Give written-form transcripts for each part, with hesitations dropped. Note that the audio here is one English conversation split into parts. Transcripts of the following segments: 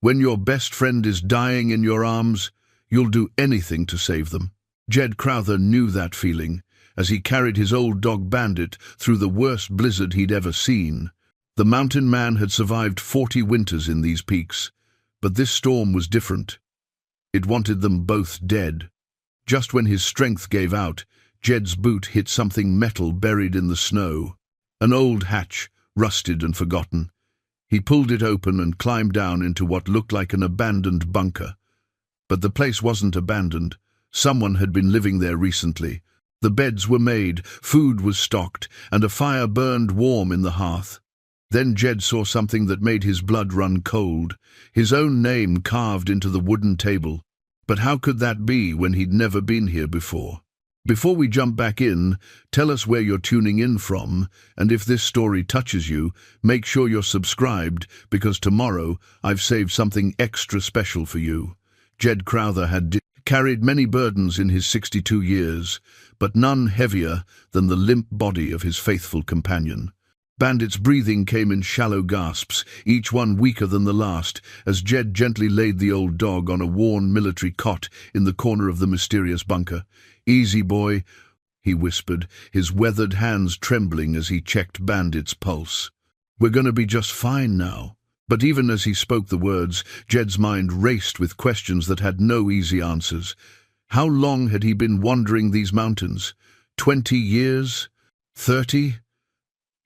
When your best friend is dying in your arms, you'll do anything to save them. Jed Crowther knew that feeling as he carried his old dog Bandit through the worst blizzard he'd ever seen. The mountain man had survived 40 winters in these peaks, but this storm was different. It wanted them both dead. Just when his strength gave out, Jed's boot hit something metal buried in the snow. An old hatch, rusted and forgotten. He pulled it open and climbed down into what looked like an abandoned bunker. But the place wasn't abandoned. Someone had been living there recently. The beds were made, food was stocked, and a fire burned warm in the hearth. Then Jed saw something that made his blood run cold. His own name carved into the wooden table. But how could that be when he'd never been here before? Before we jump back in, tell us where you're tuning in from, and if this story touches you, make sure you're subscribed, because tomorrow I've saved something extra special for you. Jed Crowther had carried many burdens in his 62 years, but none heavier than the limp body of his faithful companion. Bandit's breathing came in shallow gasps, each one weaker than the last, as Jed gently laid the old dog on a worn military cot in the corner of the mysterious bunker. "Easy, boy," he whispered, his weathered hands trembling as he checked Bandit's pulse. "We're gonna be just fine now." But even as he spoke the words, Jed's mind raced with questions that had no easy answers. How long had he been wandering these mountains? 20 years? 30?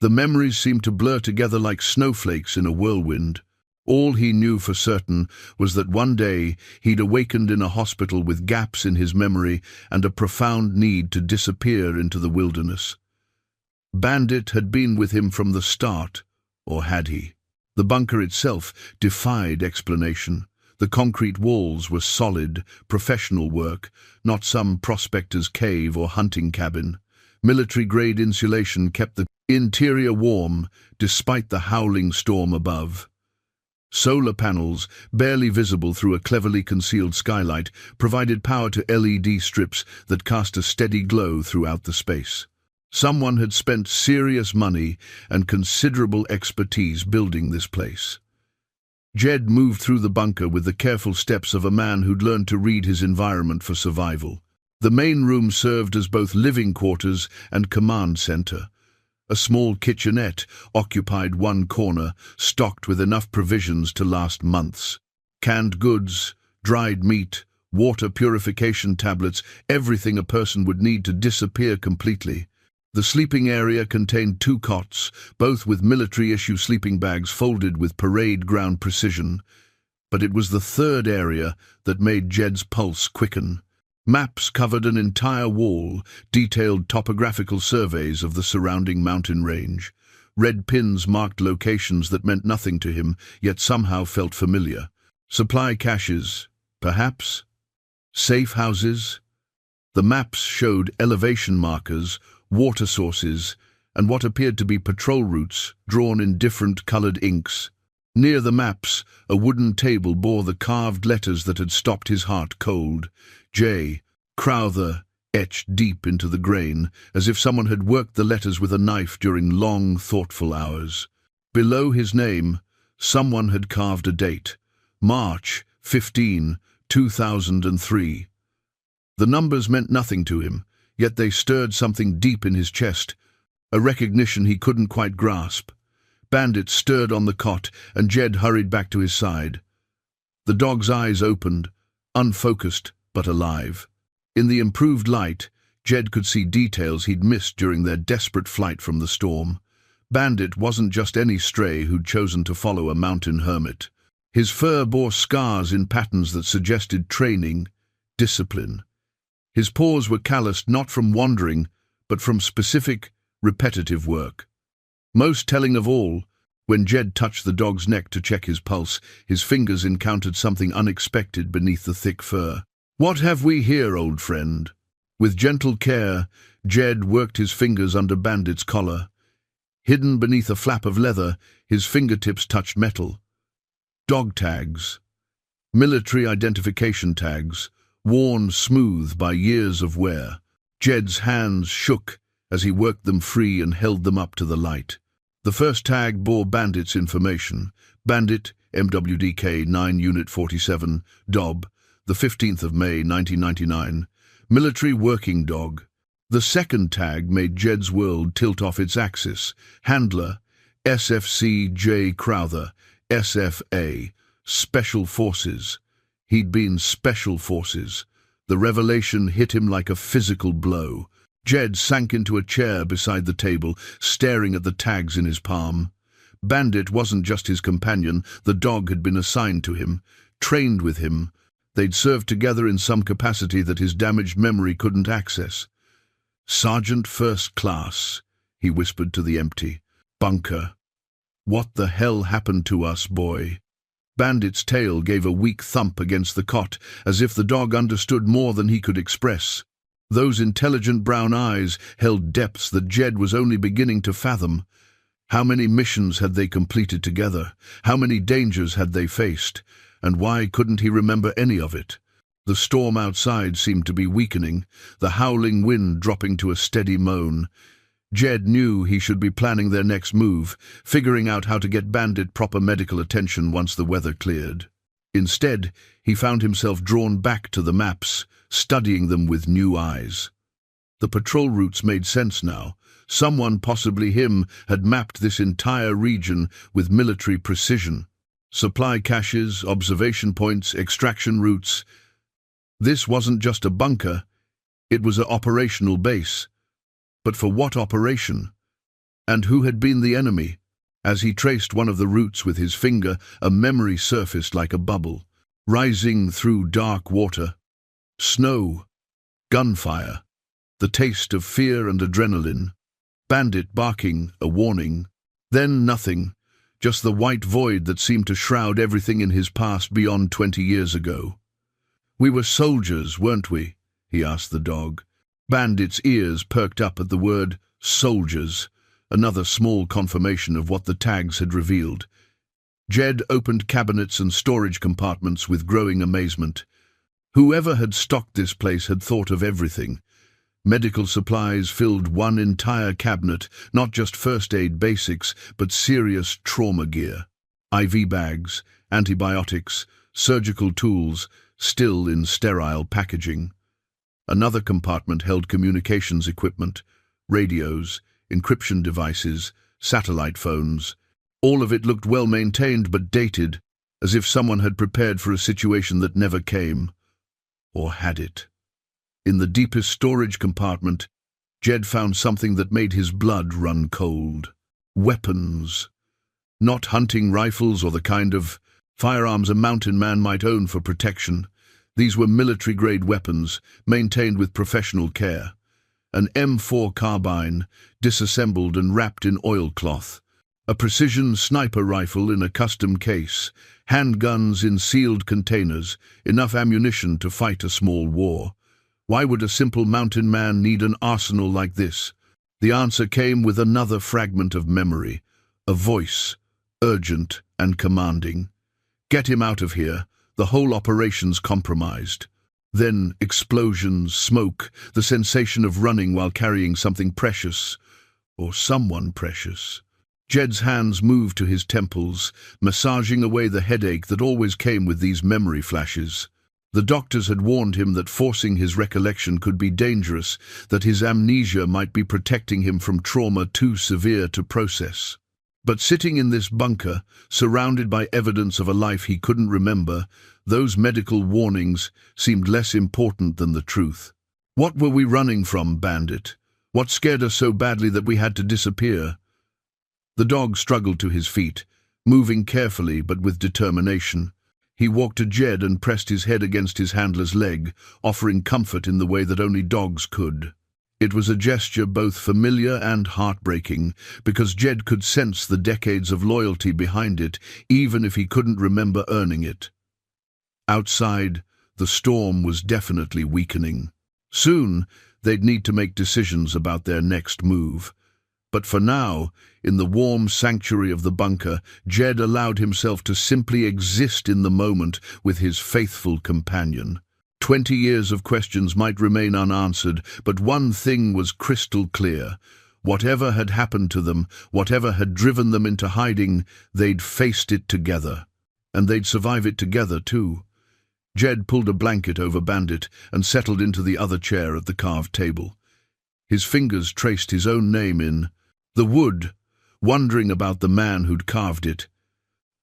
The memories seemed to blur together like snowflakes in a whirlwind. All he knew for certain was that one day he'd awakened in a hospital with gaps in his memory and a profound need to disappear into the wilderness. Bandit had been with him from the start, or had he? The bunker itself defied explanation. The concrete walls were solid, professional work, not some prospector's cave or hunting cabin. Military-grade insulation kept the interior warm, despite the howling storm above. Solar panels, barely visible through a cleverly concealed skylight, provided power to LED strips that cast a steady glow throughout the space. Someone had spent serious money and considerable expertise building this place. Jed moved through the bunker with the careful steps of a man who'd learned to read his environment for survival. The main room served as both living quarters and command center. A small kitchenette occupied one corner, stocked with enough provisions to last months. Canned goods, dried meat, water purification tablets, everything a person would need to disappear completely. The sleeping area contained 2 cots, both with military-issue sleeping bags folded with parade ground precision. But it was the third area that made Jed's pulse quicken. Maps covered an entire wall, detailed topographical surveys of the surrounding mountain range. Red pins marked locations that meant nothing to him, yet somehow felt familiar. Supply caches, perhaps? Safe houses? The maps showed elevation markers, water sources, and what appeared to be patrol routes, drawn in different colored inks. Near the maps, a wooden table bore the carved letters that had stopped his heart cold. J. Crowther, etched deep into the grain, as if someone had worked the letters with a knife during long, thoughtful hours. Below his name, someone had carved a date. March 15, 2003. The numbers meant nothing to him, yet they stirred something deep in his chest, a recognition he couldn't quite grasp. Bandit stirred on the cot, and Jed hurried back to his side. The dog's eyes opened, unfocused but alive. In the improved light, Jed could see details he'd missed during their desperate flight from the storm. Bandit wasn't just any stray who'd chosen to follow a mountain hermit. His fur bore scars in patterns that suggested training, discipline. His paws were calloused not from wandering, but from specific, repetitive work. Most telling of all, when Jed touched the dog's neck to check his pulse, his fingers encountered something unexpected beneath the thick fur. "What have we here, old friend?" With gentle care, Jed worked his fingers under Bandit's collar. Hidden beneath a flap of leather, his fingertips touched metal. Dog tags. Military identification tags, worn smooth by years of wear. Jed's hands shook as he worked them free and held them up to the light. The first tag bore Bandit's information. Bandit, MWDK 9 Unit 47, DOB, the 15th of May 1999, Military Working Dog. The second tag made Jed's world tilt off its axis. Handler, SFC J. Crowther, SFA, Special Forces. He'd been Special Forces. The revelation hit him like a physical blow. Jed sank into a chair beside the table, staring at the tags in his palm. Bandit wasn't just his companion, the dog had been assigned to him, trained with him. They'd served together in some capacity that his damaged memory couldn't access. "Sergeant First Class," he whispered to the empty bunker. "What the hell happened to us, boy?" Bandit's tail gave a weak thump against the cot, as if the dog understood more than he could express. Those intelligent brown eyes held depths that Jed was only beginning to fathom. How many missions had they completed together? How many dangers had they faced? And why couldn't he remember any of it? The storm outside seemed to be weakening, the howling wind dropping to a steady moan. Jed knew he should be planning their next move, figuring out how to get Bandit proper medical attention once the weather cleared. Instead, he found himself drawn back to the maps, studying them with new eyes. The patrol routes made sense now. Someone, possibly him, had mapped this entire region with military precision. Supply caches, observation points, extraction routes. This wasn't just a bunker, it was an operational base. But for what operation? And who had been the enemy? As he traced one of the routes with his finger, a memory surfaced like a bubble, rising through dark water. Snow, gunfire, the taste of fear and adrenaline. Bandit barking, a warning. Then nothing, just the white void that seemed to shroud everything in his past beyond 20 years ago. "We were soldiers, weren't we?" he asked the dog. Bandit's ears perked up at the word soldiers, another small confirmation of what the tags had revealed. Jed opened cabinets and storage compartments with growing amazement. Whoever had stocked this place had thought of everything. Medical supplies filled one entire cabinet, not just first aid basics, but serious trauma gear. IV bags, antibiotics, surgical tools, still in sterile packaging. Another compartment held communications equipment, radios, encryption devices, satellite phones. All of it looked well maintained but dated, as if someone had prepared for a situation that never came. Or had it? In the deepest storage compartment, Jed found something that made his blood run cold. Weapons. Not hunting rifles or the kind of firearms a mountain man might own for protection. These were military-grade weapons, maintained with professional care. An M4 carbine, disassembled and wrapped in oilcloth. A precision sniper rifle in a custom case. Handguns in sealed containers, enough ammunition to fight a small war. Why would a simple mountain man need an arsenal like this? The answer came with another fragment of memory. A voice, urgent and commanding. "Get him out of here. The whole operation's compromised." Then explosions, smoke, the sensation of running while carrying something precious, or someone precious. Jed's hands moved to his temples, massaging away the headache that always came with these memory flashes. The doctors had warned him that forcing his recollection could be dangerous, that his amnesia might be protecting him from trauma too severe to process. But sitting in this bunker, surrounded by evidence of a life he couldn't remember, those medical warnings seemed less important than the truth. What were we running from, Bandit? What scared us so badly that we had to disappear? The dog struggled to his feet, moving carefully but with determination. He walked to Jed and pressed his head against his handler's leg, offering comfort in the way that only dogs could. It was a gesture both familiar and heartbreaking, because Jed could sense the decades of loyalty behind it, even if he couldn't remember earning it. Outside, the storm was definitely weakening. Soon, they'd need to make decisions about their next move. But for now, in the warm sanctuary of the bunker, Jed allowed himself to simply exist in the moment with his faithful companion. 20 years of questions might remain unanswered, but one thing was crystal clear. Whatever had happened to them, whatever had driven them into hiding, they'd faced it together. And they'd survive it together, too. Jed pulled a blanket over Bandit and settled into the other chair at the carved table. His fingers traced his own name in the wood, wondering about the man who'd carved it.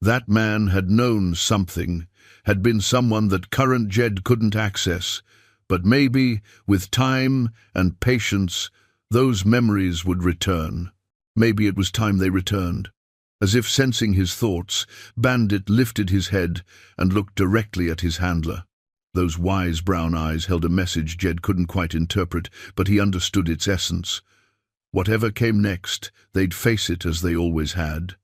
That man had known something, had been someone that current Jed couldn't access, but maybe, with time and patience, those memories would return. Maybe it was time they returned. As if sensing his thoughts, Bandit lifted his head and looked directly at his handler. Those wise brown eyes held a message Jed couldn't quite interpret, but he understood its essence. Whatever came next, they'd face it as they always had.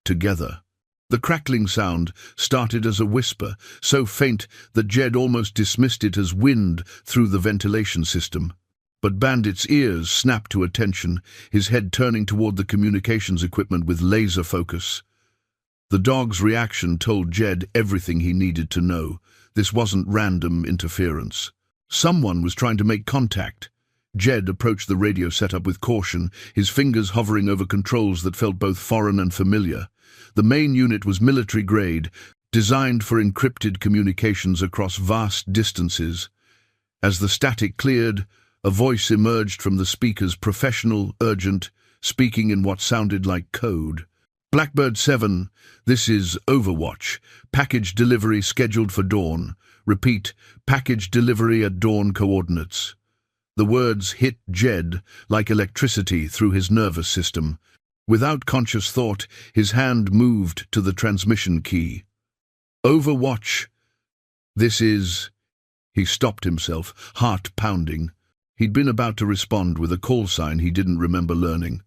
Together. The crackling sound started as a whisper, so faint that Jed almost dismissed it as wind through the ventilation system. But Bandit's ears snapped to attention, his head turning toward the communications equipment with laser focus. The dog's reaction told Jed everything he needed to know. This wasn't random interference. Someone was trying to make contact. Jed approached the radio setup with caution, his fingers hovering over controls that felt both foreign and familiar. The main unit was military-grade, designed for encrypted communications across vast distances. As the static cleared, a voice emerged from the speakers, professional, urgent, speaking in what sounded like code. Blackbird 7, this is Overwatch. Package delivery scheduled for dawn. Repeat, package delivery at dawn coordinates. The words hit Jed like electricity through his nervous system. Without conscious thought, his hand moved to the transmission key. Overwatch. This is... He stopped himself, heart pounding. He'd been about to respond with a call sign he didn't remember learning.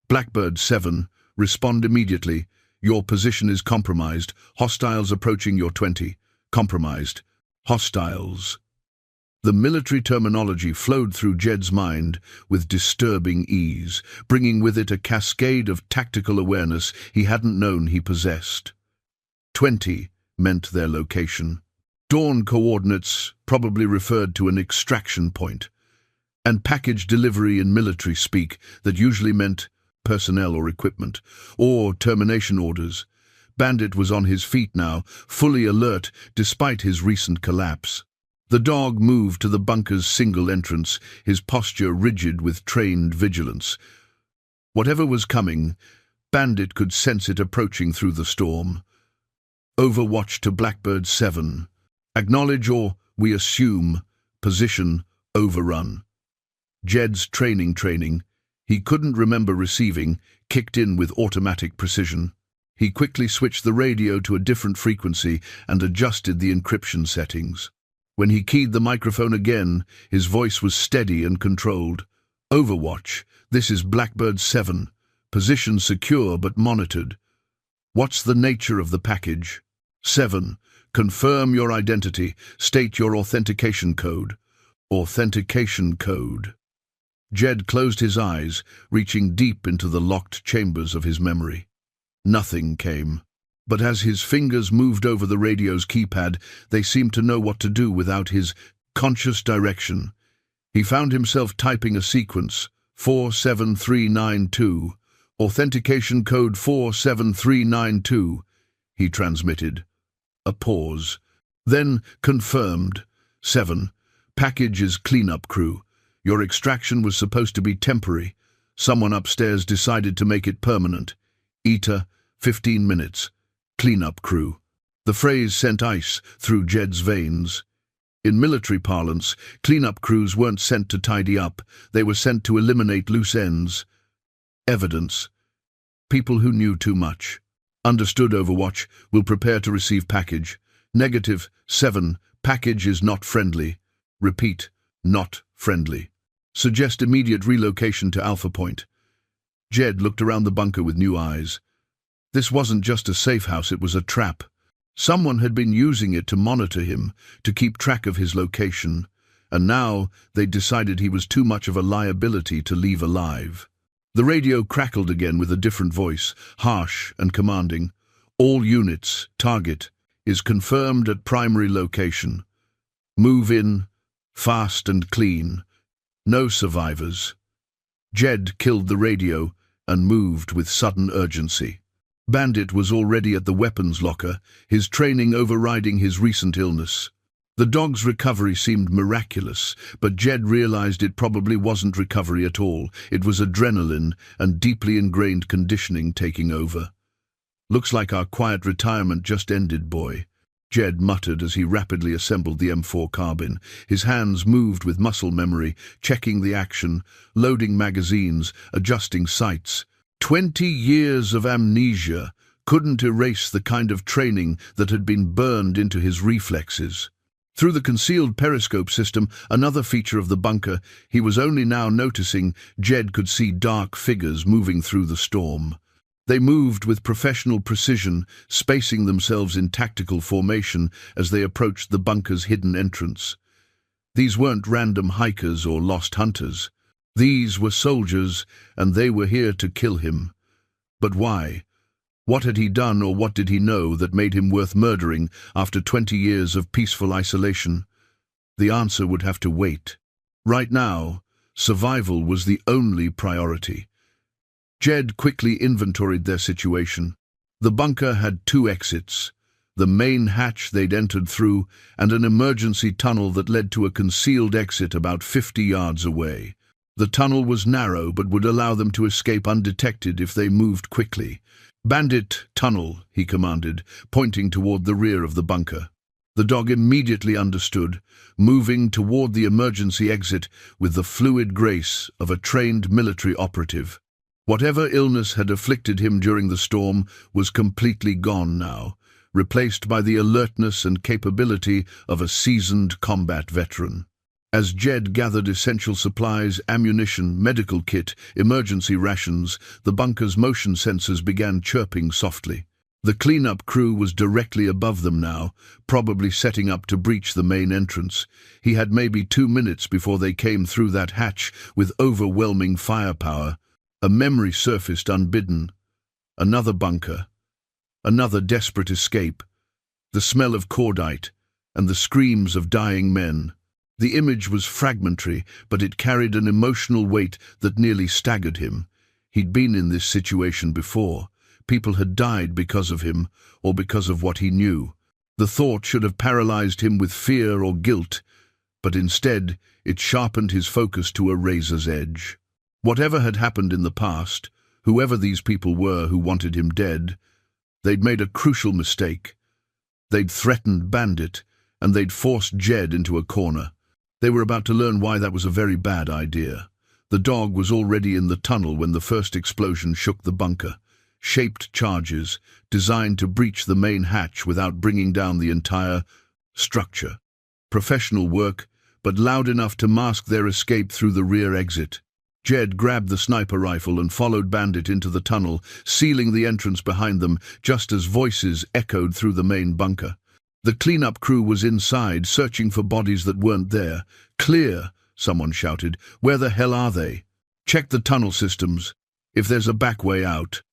Blackbird 7, respond immediately. Your position is compromised. Hostiles approaching your 20. Compromised. Hostiles. The military terminology flowed through Jed's mind with disturbing ease, bringing with it a cascade of tactical awareness he hadn't known he possessed. 20 meant their location. Dawn coordinates probably referred to an extraction point. And package delivery in military speak that usually meant personnel or equipment, or termination orders. Bandit was on his feet now, fully alert despite his recent collapse. The dog moved to the bunker's single entrance, his posture rigid with trained vigilance. Whatever was coming, Bandit could sense it approaching through the storm. Overwatch to Blackbird 7. Acknowledge or, we assume, position overrun. Jed's training, he couldn't remember receiving, kicked in with automatic precision. He quickly switched the radio to a different frequency and adjusted the encryption settings. When he keyed the microphone again, his voice was steady and controlled. Overwatch, this is Blackbird 7. Position secure but monitored. What's the nature of the package? 7. Confirm your identity. State your authentication code. Authentication code. Jed closed his eyes, reaching deep into the locked chambers of his memory. Nothing came. But as his fingers moved over the radio's keypad, they seemed to know what to do without his conscious direction. He found himself typing a sequence, 47392. Authentication code 47392, he transmitted. A pause. Then confirmed. 7. Package is cleanup crew. Your extraction was supposed to be temporary. Someone upstairs decided to make it permanent. ETA, 15 minutes. Cleanup crew. The phrase sent ice through Jed's veins. In military parlance, cleanup crews weren't sent to tidy up. They were sent to eliminate loose ends. Evidence. People who knew too much. Understood, Overwatch. Will prepare to receive package. Negative. 7. Package is not friendly. Repeat. Not friendly. Suggest immediate relocation to Alpha Point. Jed looked around the bunker with new eyes. This wasn't just a safe house, it was a trap. Someone had been using it to monitor him, to keep track of his location, and now they'd decided he was too much of a liability to leave alive. The radio crackled again with a different voice, harsh and commanding. All units, target, is confirmed at primary location. Move in, fast and clean. No survivors. Jed killed the radio and moved with sudden urgency. Bandit was already at the weapons locker, his training overriding his recent illness. The dog's recovery seemed miraculous, but Jed realized it probably wasn't recovery at all. It was adrenaline and deeply ingrained conditioning taking over. "Looks like our quiet retirement just ended, boy," Jed muttered as he rapidly assembled the M4 carbine. His hands moved with muscle memory, checking the action, loading magazines, adjusting sights. 20 years of amnesia couldn't erase the kind of training that had been burned into his reflexes. Through the concealed periscope system, another feature of the bunker, he was only now noticing, Jed could see dark figures moving through the storm. They moved with professional precision, spacing themselves in tactical formation as they approached the bunker's hidden entrance. These weren't random hikers or lost hunters. These were soldiers, and they were here to kill him. But why? What had he done, or what did he know that made him worth murdering after 20 years of peaceful isolation? The answer would have to wait. Right now, survival was the only priority. Jed quickly inventoried their situation. The bunker had 2 exits, the main hatch they'd entered through, and an emergency tunnel that led to a concealed exit about 50 yards away. The tunnel was narrow but would allow them to escape undetected if they moved quickly. "Bandit, tunnel," he commanded, pointing toward the rear of the bunker. The dog immediately understood, moving toward the emergency exit with the fluid grace of a trained military operative. Whatever illness had afflicted him during the storm was completely gone now, replaced by the alertness and capability of a seasoned combat veteran. As Jed gathered essential supplies, ammunition, medical kit, emergency rations, the bunker's motion sensors began chirping softly. The cleanup crew was directly above them now, probably setting up to breach the main entrance. He had maybe 2 minutes before they came through that hatch with overwhelming firepower. A memory surfaced unbidden. Another bunker. Another desperate escape. The smell of cordite and the screams of dying men. The image was fragmentary, but it carried an emotional weight that nearly staggered him. He'd been in this situation before. People had died because of him, or because of what he knew. The thought should have paralyzed him with fear or guilt, but instead it sharpened his focus to a razor's edge. Whatever had happened in the past, whoever these people were who wanted him dead, they'd made a crucial mistake. They'd threatened Bandit, and they'd forced Jed into a corner. They were about to learn why that was a very bad idea. The dog was already in the tunnel when the first explosion shook the bunker. Shaped charges, designed to breach the main hatch without bringing down the entire structure. Professional work, but loud enough to mask their escape through the rear exit. Jed grabbed the sniper rifle and followed Bandit into the tunnel, sealing the entrance behind them just as voices echoed through the main bunker. The cleanup crew was inside, searching for bodies that weren't there. "Clear," someone shouted. "Where the hell are they? Check the tunnel systems. If there's a back way out."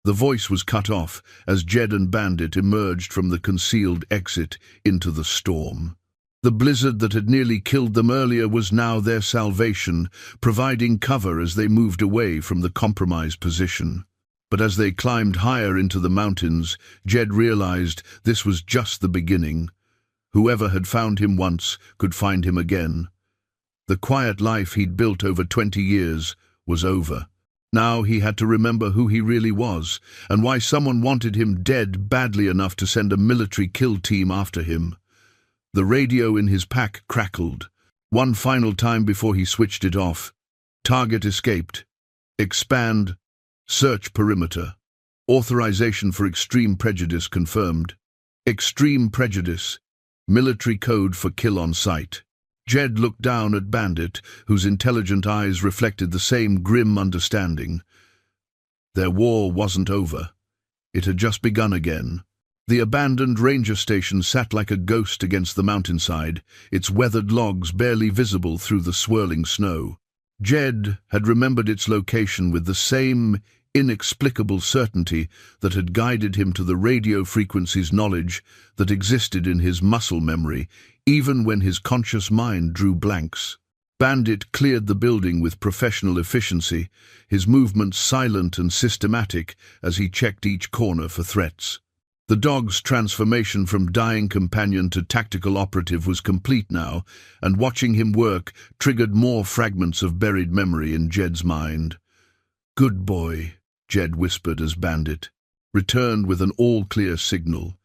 The voice was cut off as Jed and Bandit emerged from the concealed exit into the storm. The blizzard that had nearly killed them earlier was now their salvation, providing cover as they moved away from the compromised position. But as they climbed higher into the mountains, Jed realized this was just the beginning. Whoever had found him once could find him again. The quiet life he'd built over 20 years was over. Now he had to remember who he really was, and why someone wanted him dead badly enough to send a military kill team after him. The radio in his pack crackled. One final time before he switched it off. Target escaped. Expand. Search perimeter. Authorization for extreme prejudice confirmed. Extreme prejudice. Military code for kill on sight. Jed looked down at Bandit, whose intelligent eyes reflected the same grim understanding. Their war wasn't over. It had just begun again. The abandoned ranger station sat like a ghost against the mountainside, its weathered logs barely visible through the swirling snow. Jed had remembered its location with the same inexplicable certainty that had guided him to the radio frequency's knowledge that existed in his muscle memory, even when his conscious mind drew blanks. Bandit cleared the building with professional efficiency, his movements silent and systematic as he checked each corner for threats. The dog's transformation from dying companion to tactical operative was complete now, and watching him work triggered more fragments of buried memory in Jed's mind. "Good boy," Jed whispered as Bandit returned with an all-clear signal.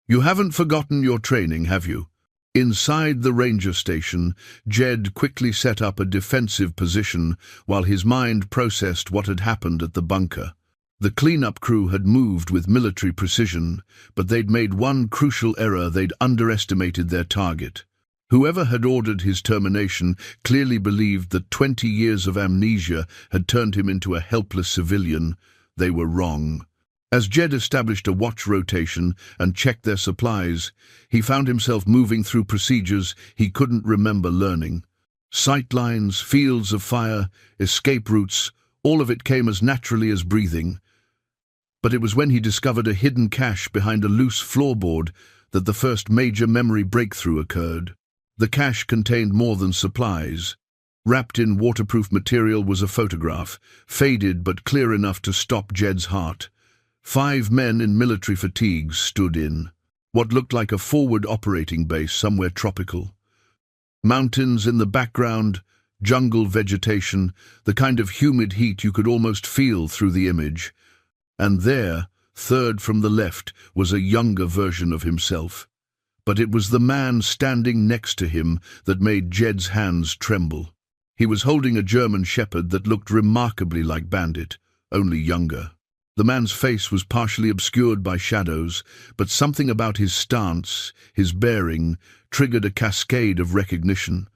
"You haven't forgotten your training, have you?" Inside the ranger station, Jed quickly set up a defensive position while his mind processed what had happened at the bunker. The cleanup crew had moved with military precision, but they'd made one crucial error: they'd underestimated their target. Whoever had ordered his termination clearly believed that 20 years of amnesia had turned him into a helpless civilian. They were wrong. As Jed established a watch rotation and checked their supplies, he found himself moving through procedures he couldn't remember learning. Sightlines, fields of fire, escape routes, all of it came as naturally as breathing. But it was when he discovered a hidden cache behind a loose floorboard that the first major memory breakthrough occurred. The cache contained more than supplies. Wrapped in waterproof material was a photograph, faded but clear enough to stop Jed's heart. 5 men in military fatigues stood in what looked like a forward operating base somewhere tropical. Mountains in the background, jungle vegetation, the kind of humid heat you could almost feel through the image. And there, third from the left, was a younger version of himself. But it was the man standing next to him that made Jed's hands tremble. He was holding a German shepherd that looked remarkably like Bandit, only younger. The man's face was partially obscured by shadows, but something about his stance, his bearing, triggered a cascade of recognition.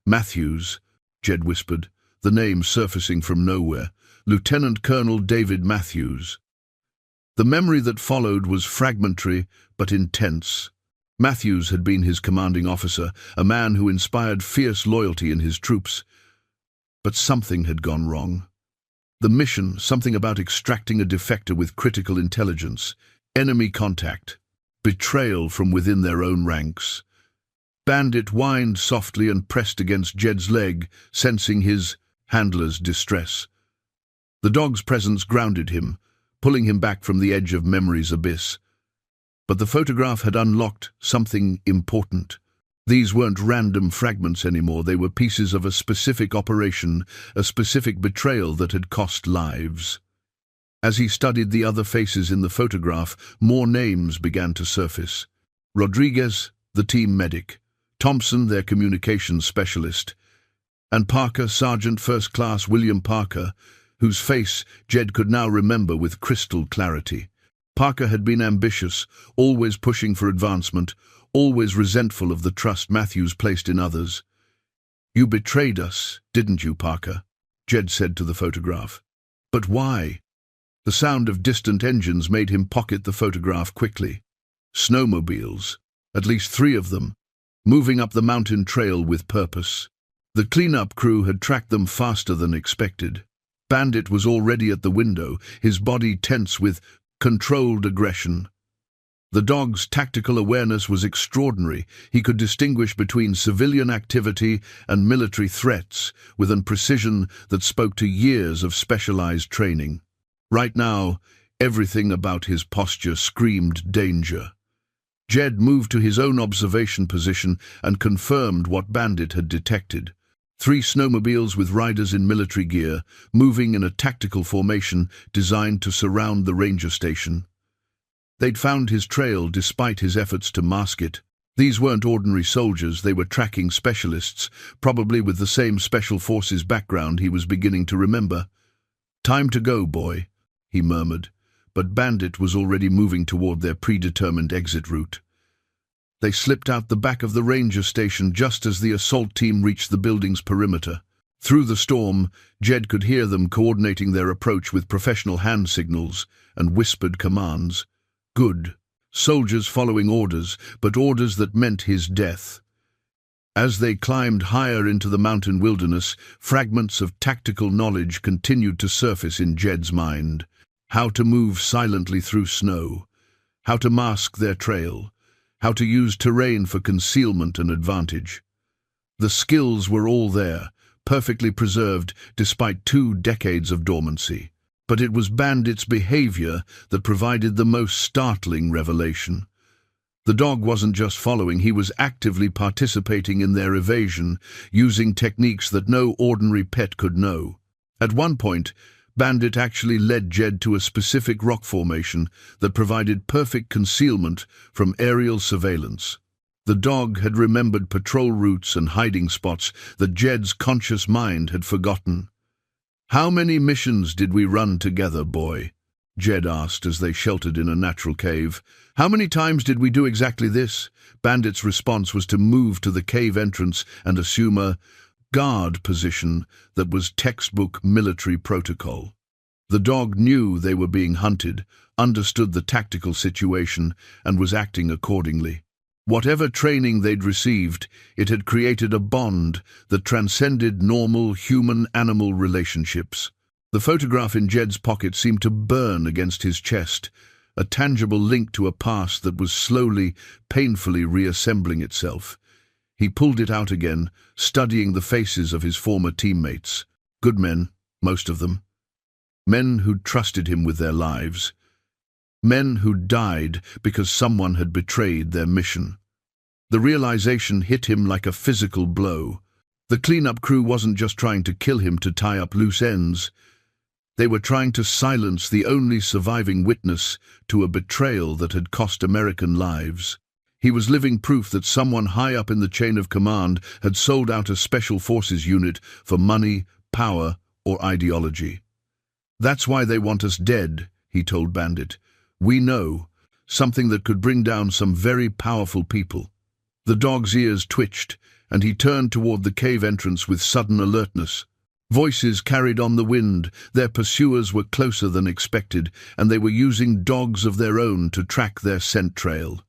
"Matthews," Jed whispered, the name surfacing from nowhere. "Lieutenant Colonel David Matthews." The memory that followed was fragmentary but intense. Matthews had been his commanding officer, a man who inspired fierce loyalty in his troops. But something had gone wrong. The mission, something about extracting a defector with critical intelligence, enemy contact, betrayal from within their own ranks. Bandit whined softly and pressed against Jed's leg, sensing his handler's distress. The dog's presence grounded him, pulling him back from the edge of memory's abyss. But the photograph had unlocked something important. These weren't random fragments anymore. They were pieces of a specific operation, a specific betrayal that had cost lives. As he studied the other faces in the photograph, more names began to surface. Rodriguez, the team medic; Thompson, their communications specialist; and Parker, Sergeant First Class William Parker, whose face Jed could now remember with crystal clarity. Parker had been ambitious, always pushing for advancement, always resentful of the trust Matthews placed in others. "You betrayed us, didn't you, Parker?" Jed said to the photograph. "But why?" The sound of distant engines made him pocket the photograph quickly. Snowmobiles, at least 3 of them, moving up the mountain trail with purpose. The cleanup crew had tracked them faster than expected. Bandit was already at the window, his body tense with controlled aggression. The dog's tactical awareness was extraordinary. He could distinguish between civilian activity and military threats with a precision that spoke to years of specialized training. Right now, everything about his posture screamed danger. Jed moved to his own observation position and confirmed what Bandit had detected. 3 snowmobiles with riders in military gear, moving in a tactical formation designed to surround the ranger station. They'd found his trail despite his efforts to mask it. These weren't ordinary soldiers, they were tracking specialists, probably with the same special forces background he was beginning to remember. "Time to go, boy," he murmured, but Bandit was already moving toward their predetermined exit route. They slipped out the back of the ranger station just as the assault team reached the building's perimeter. Through the storm, Jed could hear them coordinating their approach with professional hand signals and whispered commands. Good. Soldiers following orders, but orders that meant his death. As they climbed higher into the mountain wilderness, fragments of tactical knowledge continued to surface in Jed's mind. How to move silently through snow, how to mask their trail, how to use terrain for concealment and advantage. The skills were all there, perfectly preserved despite 2 decades of dormancy. But it was Bandit's behavior that provided the most startling revelation. The dog wasn't just following, he was actively participating in their evasion, using techniques that no ordinary pet could know. At one point, Bandit actually led Jed to a specific rock formation that provided perfect concealment from aerial surveillance. The dog had remembered patrol routes and hiding spots that Jed's conscious mind had forgotten. "How many missions did we run together, boy?" Jed asked as they sheltered in a natural cave. "How many times did we do exactly this?" Bandit's response was to move to the cave entrance and assume a guard position that was textbook military protocol. The dog knew they were being hunted, understood the tactical situation, and was acting accordingly. Whatever training they'd received, it had created a bond that transcended normal human-animal relationships. The photograph in Jed's pocket seemed to burn against his chest, a tangible link to a past that was slowly, painfully reassembling itself. He pulled it out again, studying the faces of his former teammates. Good men, most of them. Men who'd trusted him with their lives. Men who'd died because someone had betrayed their mission. The realization hit him like a physical blow. The cleanup crew wasn't just trying to kill him to tie up loose ends. They were trying to silence the only surviving witness to a betrayal that had cost American lives. He was living proof that someone high up in the chain of command had sold out a special forces unit for money, power, or ideology. "That's why they want us dead," he told Bandit. "We know something that could bring down some very powerful people." The dog's ears twitched, and he turned toward the cave entrance with sudden alertness. Voices carried on the wind, their pursuers were closer than expected, and they were using dogs of their own to track their scent trail.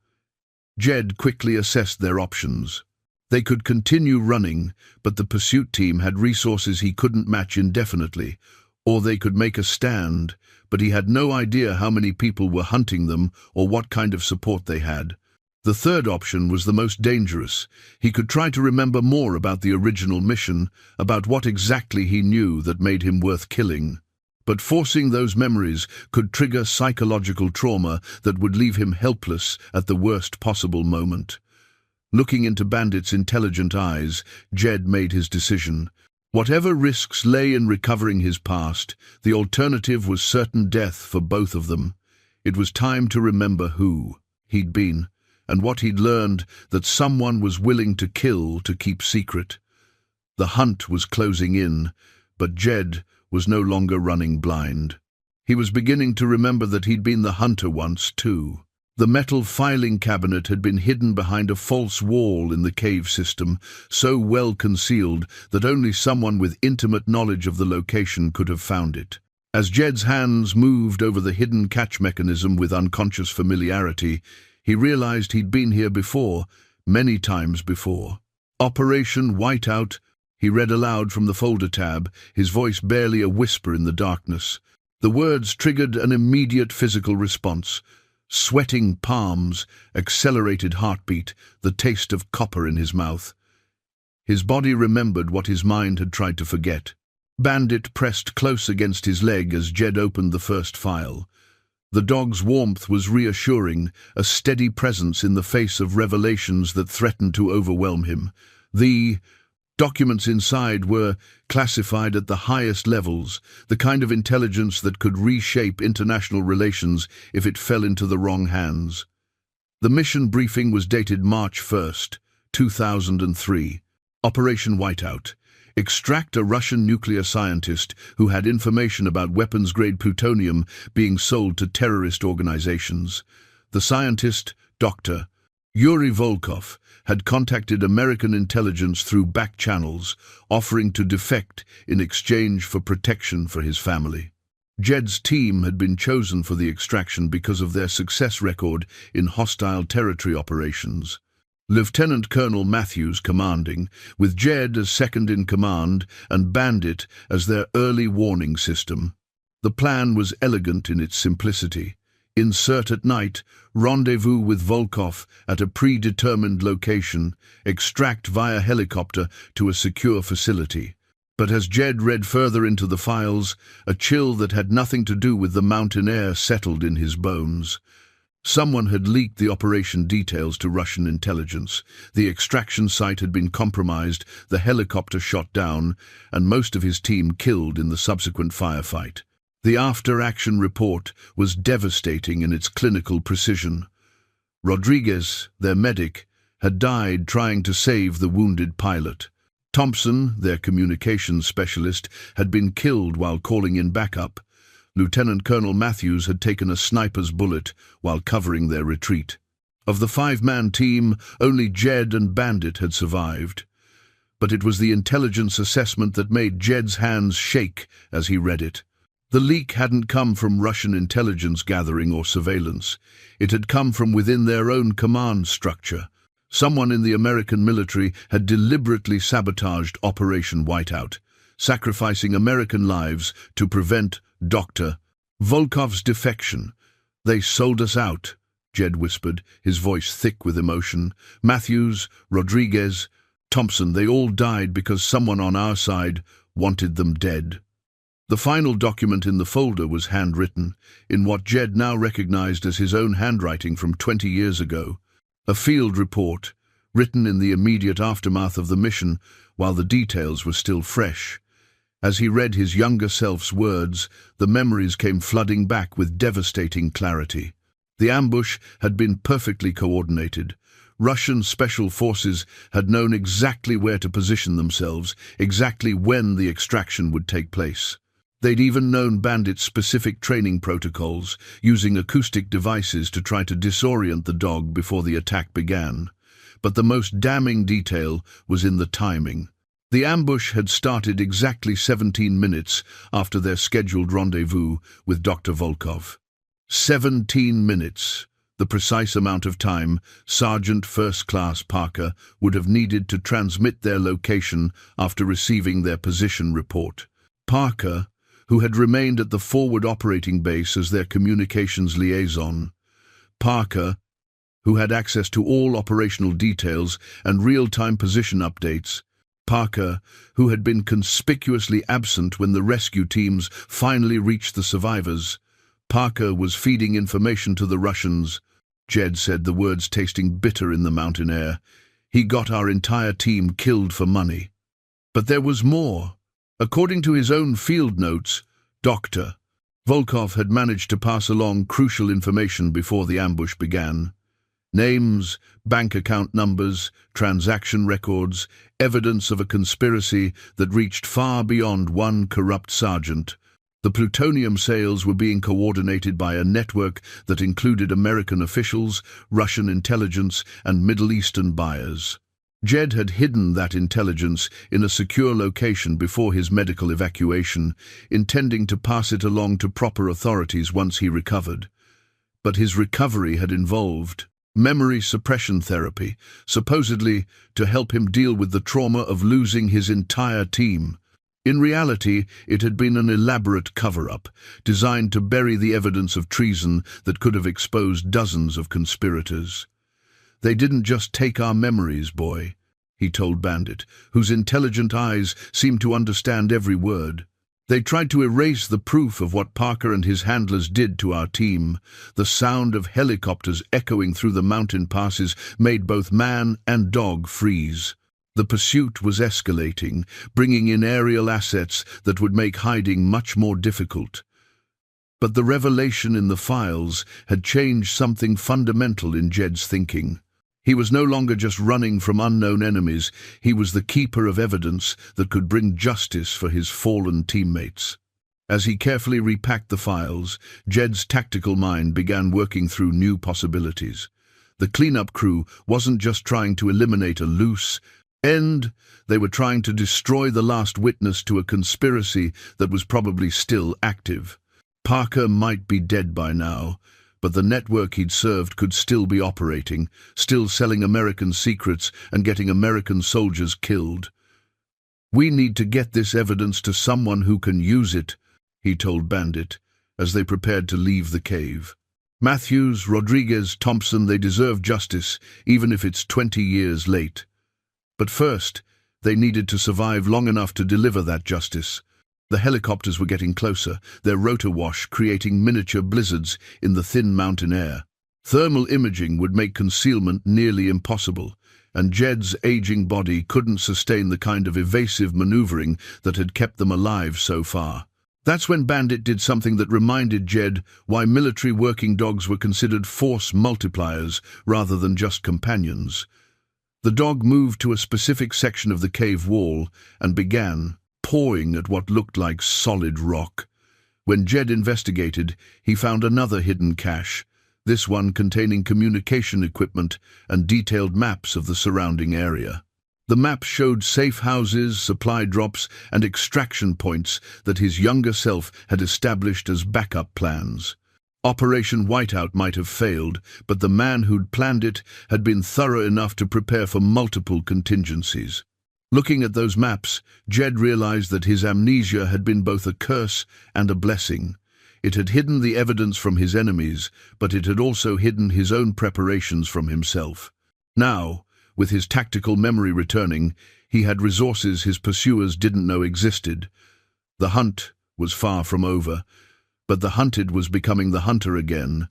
Jed quickly assessed their options. They could continue running, but the pursuit team had resources he couldn't match indefinitely, or they could make a stand, but he had no idea how many people were hunting them or what kind of support they had. The third option was the most dangerous. He could try to remember more about the original mission, about what exactly he knew that made him worth killing. But forcing those memories could trigger psychological trauma that would leave him helpless at the worst possible moment. Looking into Bandit's intelligent eyes, Jed made his decision. Whatever risks lay in recovering his past, the alternative was certain death for both of them. It was time to remember who he'd been, and what he'd learned that someone was willing to kill to keep secret. The hunt was closing in, but Jed was no longer running blind. He was beginning to remember that he'd been the hunter once, too. The metal filing cabinet had been hidden behind a false wall in the cave system, so well concealed that only someone with intimate knowledge of the location could have found it. As Jed's hands moved over the hidden catch mechanism with unconscious familiarity, he realized he'd been here before, many times before. Operation Whiteout, he read aloud from the folder tab, his voice barely a whisper in the darkness. The words triggered an immediate physical response. Sweating palms, accelerated heartbeat, the taste of copper in his mouth. His body remembered what his mind had tried to forget. Bandit pressed close against his leg as Jed opened the first file. The dog's warmth was reassuring, a steady presence in the face of revelations that threatened to overwhelm him. The documents inside were classified at the highest levels, the kind of intelligence that could reshape international relations if it fell into the wrong hands. The mission briefing was dated March 1st, 2003. Operation Whiteout. Extract a Russian nuclear scientist who had information about weapons-grade plutonium being sold to terrorist organizations. The scientist, Dr. Yuri Volkov, had contacted American intelligence through back channels, offering to defect in exchange for protection for his family. Jed's team had been chosen for the extraction because of their success record in hostile territory operations. Lieutenant Colonel Matthews commanding, with Jed as second in command and Bandit as their early warning system. The plan was elegant in its simplicity. Insert at night, rendezvous with Volkov at a predetermined location, extract via helicopter to a secure facility. But as Jed read further into the files, a chill that had nothing to do with the mountain air settled in his bones. Someone had leaked the operation details to Russian intelligence. The extraction site had been compromised, the helicopter shot down, and most of his team killed in the subsequent firefight. The after-action report was devastating in its clinical precision. Rodriguez, their medic, had died trying to save the wounded pilot. Thompson, their communications specialist, had been killed while calling in backup. Lieutenant Colonel Matthews had taken a sniper's bullet while covering their retreat. Of the five-man team, only Jed and Bandit had survived. But it was the intelligence assessment that made Jed's hands shake as he read it. The leak hadn't come from Russian intelligence gathering or surveillance. It had come from within their own command structure. Someone in the American military had deliberately sabotaged Operation Whiteout, sacrificing American lives to prevent Dr. Volkov's defection. "They sold us out," Jed whispered, his voice thick with emotion. "Matthews, Rodriguez, Thompson, they all died because someone on our side wanted them dead." The final document in the folder was handwritten, in what Jed now recognized as his own handwriting from 20 years ago. A field report, written in the immediate aftermath of the mission while the details were still fresh. As he read his younger self's words, the memories came flooding back with devastating clarity. The ambush had been perfectly coordinated. Russian special forces had known exactly where to position themselves, exactly when the extraction would take place. They'd even known Bandit's specific training protocols, using acoustic devices to try to disorient the dog before the attack began. But the most damning detail was in the timing. The ambush had started exactly 17 minutes after their scheduled rendezvous with Dr. Volkov. 17 minutes, the precise amount of time Sergeant First Class Parker would have needed to transmit their location after receiving their position report. Parker, who had remained at the forward operating base as their communications liaison. Parker, who had access to all operational details and real-time position updates. Parker, who had been conspicuously absent when the rescue teams finally reached the survivors. Parker was feeding information to the Russians. Jed said, the words tasting bitter in the mountain air. He got our entire team killed for money. But there was more. According to his own field notes, Dr. Volkov had managed to pass along crucial information before the ambush began. Names, bank account numbers, transaction records, evidence of a conspiracy that reached far beyond one corrupt sergeant. The plutonium sales were being coordinated by a network that included American officials, Russian intelligence, and Middle Eastern buyers. Jed had hidden that intelligence in a secure location before his medical evacuation, intending to pass it along to proper authorities once he recovered. But his recovery had involved memory suppression therapy, supposedly to help him deal with the trauma of losing his entire team. In reality, it had been an elaborate cover-up, designed to bury the evidence of treason that could have exposed dozens of conspirators. "They didn't just take our memories, boy," he told Bandit, whose intelligent eyes seemed to understand every word. "They tried to erase the proof of what Parker and his handlers did to our team. The sound of helicopters echoing through the mountain passes made both man and dog freeze. The pursuit was escalating, bringing in aerial assets that would make hiding much more difficult. But the revelation in the files had changed something fundamental in Jed's thinking. He was no longer just running from unknown enemies, he was the keeper of evidence that could bring justice for his fallen teammates. As he carefully repacked the files, Jed's tactical mind began working through new possibilities. The cleanup crew wasn't just trying to eliminate a loose end, they were trying to destroy the last witness to a conspiracy that was probably still active. Parker might be dead by now, but the network he'd served could still be operating, still selling American secrets and getting American soldiers killed. "We need to get this evidence to someone who can use it," he told Bandit, as they prepared to leave the cave. Matthews, Rodriguez, Thompson, they deserve justice, even if it's 20 years late. But first, they needed to survive long enough to deliver that justice. The helicopters were getting closer, their rotor wash creating miniature blizzards in the thin mountain air. Thermal imaging would make concealment nearly impossible, and Jed's aging body couldn't sustain the kind of evasive maneuvering that had kept them alive so far. That's when Bandit did something that reminded Jed why military working dogs were considered force multipliers rather than just companions. The dog moved to a specific section of the cave wall and began pawing at what looked like solid rock. When Jed investigated, he found another hidden cache, this one containing communication equipment and detailed maps of the surrounding area. The map showed safe houses, supply drops, and extraction points that his younger self had established as backup plans. Operation Whiteout might have failed, but the man who'd planned it had been thorough enough to prepare for multiple contingencies. Looking at those maps, Jed realized that his amnesia had been both a curse and a blessing. It had hidden the evidence from his enemies, but it had also hidden his own preparations from himself. Now, with his tactical memory returning, he had resources his pursuers didn't know existed. The hunt was far from over, but the hunted was becoming the hunter again.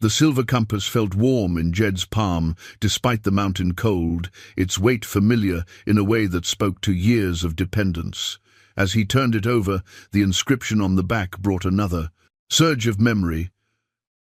The silver compass felt warm in Jed's palm, despite the mountain cold, its weight familiar in a way that spoke to years of dependence. As he turned it over, the inscription on the back brought another surge of memory.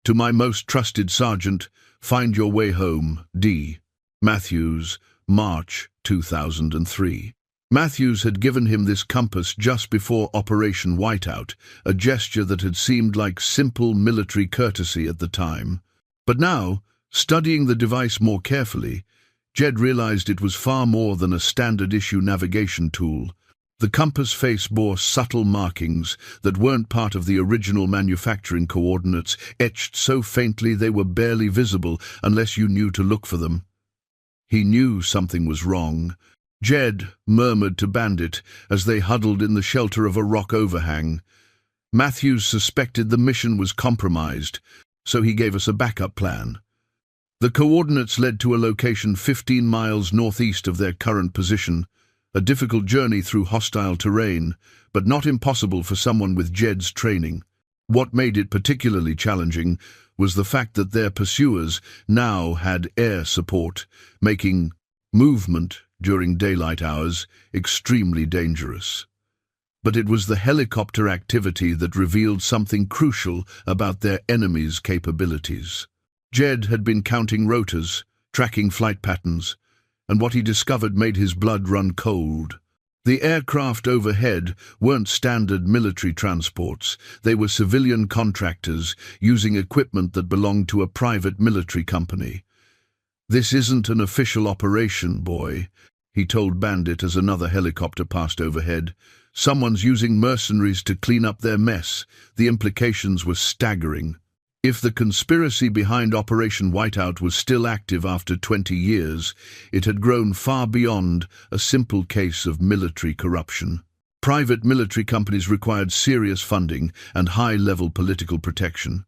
To my most trusted sergeant, find your way home, D. Matthews, March 2003. Matthews had given him this compass just before Operation Whiteout, a gesture that had seemed like simple military courtesy at the time. But now, studying the device more carefully, Jed realized it was far more than a standard-issue navigation tool. The compass face bore subtle markings that weren't part of the original manufacturing coordinates, etched so faintly they were barely visible unless you knew to look for them. He knew something was wrong. Jed murmured to Bandit as they huddled in the shelter of a rock overhang. Matthews suspected the mission was compromised, so he gave us a backup plan. The coordinates led to a location 15 miles northeast of their current position, a difficult journey through hostile terrain, but not impossible for someone with Jed's training. What made it particularly challenging was the fact that their pursuers now had air support, making movement during daylight hours extremely dangerous. But it was the helicopter activity that revealed something crucial about their enemies' capabilities. Jed had been counting rotors, tracking flight patterns, and what he discovered made his blood run cold. The aircraft overhead weren't standard military transports. They were civilian contractors using equipment that belonged to a private military company. "This isn't an official operation, boy," he told Bandit as another helicopter passed overhead. "Someone's using mercenaries to clean up their mess." The implications were staggering. If the conspiracy behind Operation Whiteout was still active after 20 years, it had grown far beyond a simple case of military corruption. Private military companies required serious funding and high-level political protection.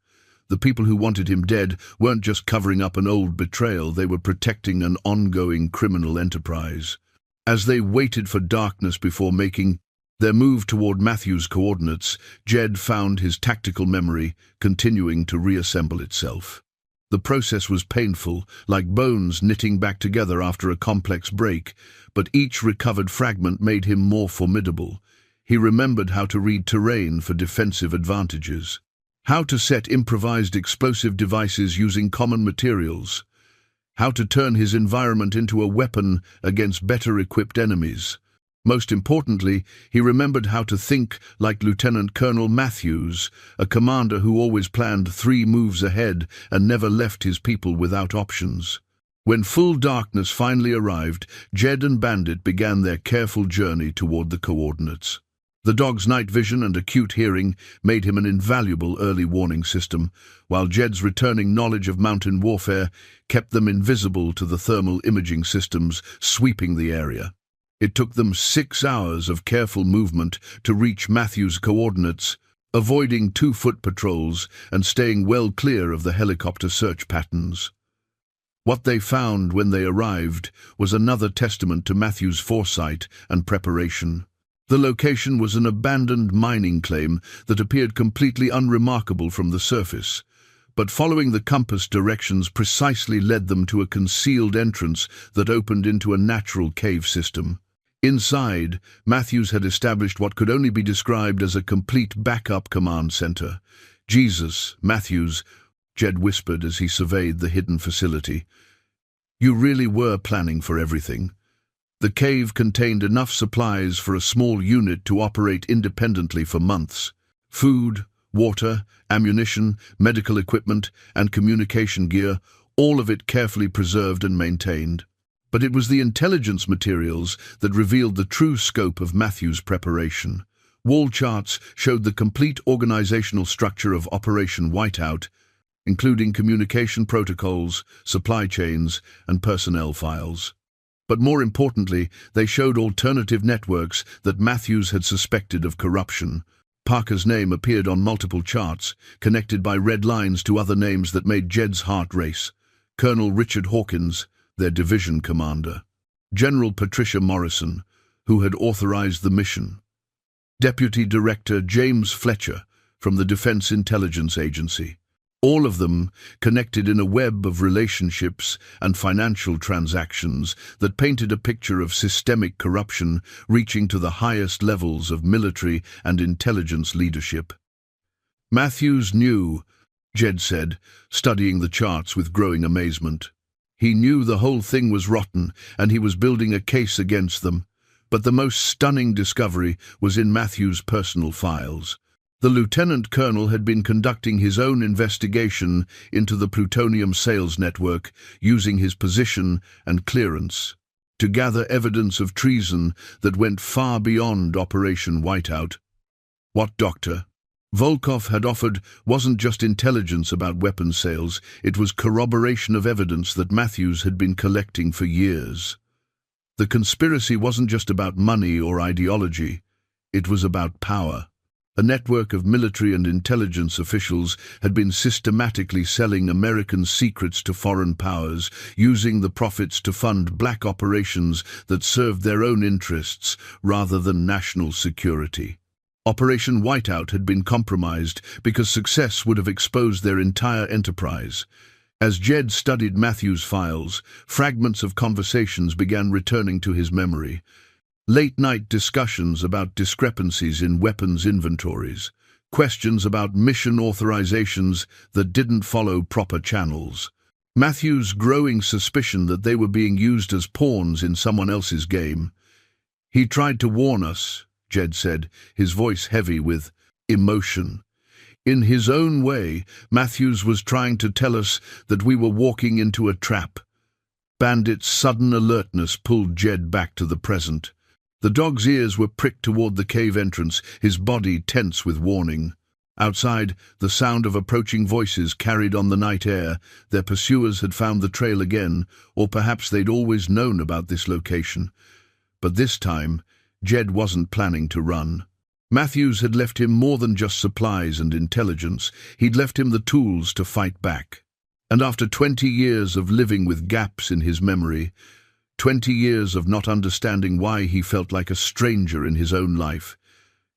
The people who wanted him dead weren't just covering up an old betrayal, they were protecting an ongoing criminal enterprise. As they waited for darkness before making their move toward Matthews' coordinates, Jed found his tactical memory continuing to reassemble itself. The process was painful, like bones knitting back together after a complex break, but each recovered fragment made him more formidable. He remembered how to read terrain for defensive advantages, how to set improvised explosive devices using common materials, how to turn his environment into a weapon against better-equipped enemies. Most importantly, he remembered how to think like Lieutenant Colonel Matthews, a commander who always planned 3 moves ahead and never left his people without options. When full darkness finally arrived, Jed and Bandit began their careful journey toward the coordinates. The dog's night vision and acute hearing made him an invaluable early warning system, while Jed's returning knowledge of mountain warfare kept them invisible to the thermal imaging systems sweeping the area. It took them 6 hours of careful movement to reach Matthews' coordinates, avoiding 2-foot patrols and staying well clear of the helicopter search patterns. What they found when they arrived was another testament to Matthew's foresight and preparation. The location was an abandoned mining claim that appeared completely unremarkable from the surface, but following the compass directions precisely led them to a concealed entrance that opened into a natural cave system. Inside, Matthews had established what could only be described as a complete backup command center. "Jesus, Matthews," Jed whispered as he surveyed the hidden facility. "You really were planning for everything." The cave contained enough supplies for a small unit to operate independently for months. Food, water, ammunition, medical equipment, and communication gear, all of it carefully preserved and maintained. But it was the intelligence materials that revealed the true scope of Matthew's preparation. Wall charts showed the complete organizational structure of Operation Whiteout, including communication protocols, supply chains, and personnel files. But more importantly, they showed alternative networks that Matthews had suspected of corruption. Parker's name appeared on multiple charts, connected by red lines to other names that made Jed's heart race. Colonel Richard Hawkins, their division commander. General Patricia Morrison, who had authorized the mission. Deputy Director James Fletcher from the Defense Intelligence Agency. All of them connected in a web of relationships and financial transactions that painted a picture of systemic corruption reaching to the highest levels of military and intelligence leadership. Matthews knew, Jed said, studying the charts with growing amazement. He knew the whole thing was rotten, and he was building a case against them. But the most stunning discovery was in Matthews' personal files. The lieutenant colonel had been conducting his own investigation into the plutonium sales network, using his position and clearance to gather evidence of treason that went far beyond Operation Whiteout. What Dr. Volkov had offered wasn't just intelligence about weapons sales, it was corroboration of evidence that Matthews had been collecting for years. The conspiracy wasn't just about money or ideology, it was about power. A network of military and intelligence officials had been systematically selling American secrets to foreign powers, using the profits to fund black operations that served their own interests rather than national security. Operation Whiteout had been compromised because success would have exposed their entire enterprise. As Jed studied Matthews' files, fragments of conversations began returning to his memory. Late-night discussions about discrepancies in weapons inventories, questions about mission authorizations that didn't follow proper channels. Matthews' growing suspicion that they were being used as pawns in someone else's game. "He tried to warn us," Jed said, his voice heavy with emotion. "In his own way, Matthews was trying to tell us that we were walking into a trap." Bandit's sudden alertness pulled Jed back to the present. The dog's ears were pricked toward the cave entrance, his body tense with warning. Outside, the sound of approaching voices carried on the night air. Their pursuers had found the trail again, or perhaps they'd always known about this location. But this time, Jed wasn't planning to run. Matthews had left him more than just supplies and intelligence. He'd left him the tools to fight back. And after 20 years of living with gaps in his memory, 20 years of not understanding why he felt like a stranger in his own life,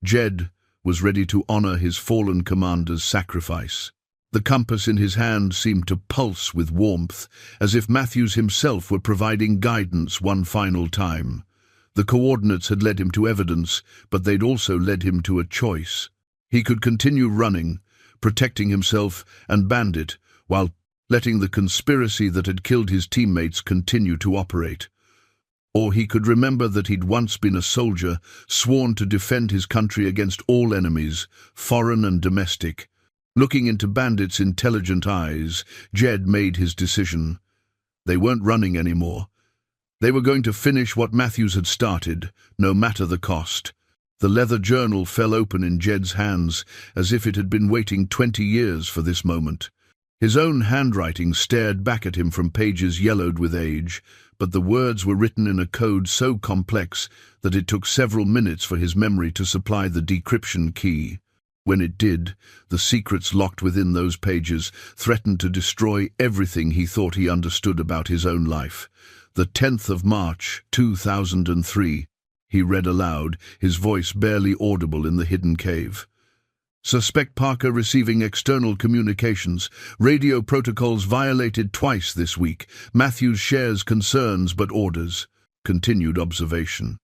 Jed was ready to honor his fallen commander's sacrifice. The compass in his hand seemed to pulse with warmth, as if Matthews himself were providing guidance one final time. The coordinates had led him to evidence, but they'd also led him to a choice. He could continue running, protecting himself and Bandit, while letting the conspiracy that had killed his teammates continue to operate. Or he could remember that he'd once been a soldier, sworn to defend his country against all enemies, foreign and domestic. Looking into Bandit's intelligent eyes, Jed made his decision. They weren't running anymore. They were going to finish what Matthews had started, no matter the cost. The leather journal fell open in Jed's hands, as if it had been waiting 20 years for this moment. His own handwriting stared back at him from pages yellowed with age, but the words were written in a code so complex that it took several minutes for his memory to supply the decryption key. When it did, the secrets locked within those pages threatened to destroy everything he thought he understood about his own life. The 10th of March, 2003, he read aloud, his voice barely audible in the hidden cave. Suspect Parker receiving external communications. Radio protocols violated twice this week. Matthews shares concerns but orders. Continued observation.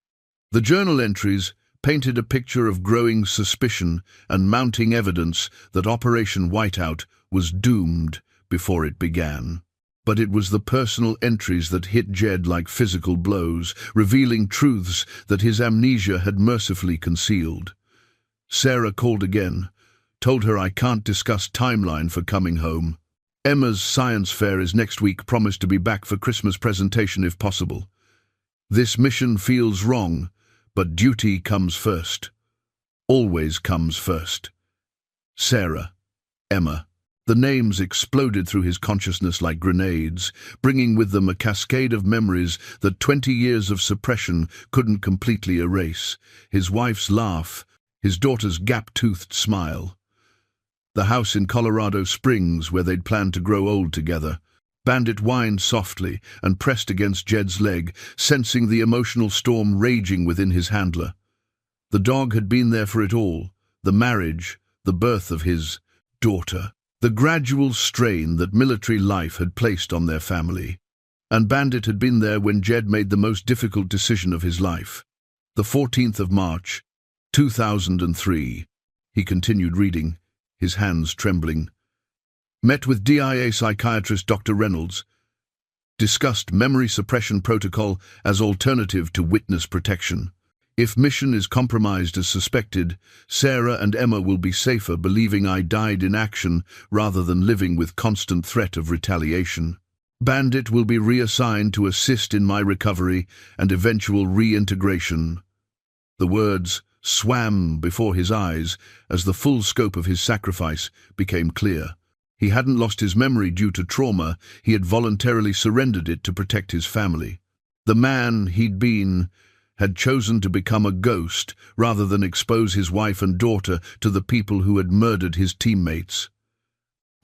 The journal entries painted a picture of growing suspicion and mounting evidence that Operation Whiteout was doomed before it began. But it was the personal entries that hit Jed like physical blows, revealing truths that his amnesia had mercifully concealed. Sarah called again, told her I can't discuss timeline for coming home. Emma's science fair is next week, promised to be back for Christmas presentation if possible. This mission feels wrong, but duty comes first. Always comes first. Sarah, Emma. The names exploded through his consciousness like grenades, bringing with them a cascade of memories that 20 years of suppression couldn't completely erase. His wife's laugh, his daughter's gap-toothed smile. The house in Colorado Springs where they'd planned to grow old together. Bandit whined softly and pressed against Jed's leg, sensing the emotional storm raging within his handler. The dog had been there for it all, the marriage, the birth of his daughter, the gradual strain that military life had placed on their family. And Bandit had been there when Jed made the most difficult decision of his life. The 14th of March, 2003. He continued reading, his hands trembling. Met with DIA psychiatrist Dr. Reynolds. Discussed memory suppression protocol as alternative to witness protection. If mission is compromised as suspected, Sarah and Emma will be safer believing I died in action rather than living with constant threat of retaliation. Bandit will be reassigned to assist in my recovery and eventual reintegration. The words swam before his eyes as the full scope of his sacrifice became clear. He hadn't lost his memory due to trauma, he had voluntarily surrendered it to protect his family. The man he'd been had chosen to become a ghost rather than expose his wife and daughter to the people who had murdered his teammates.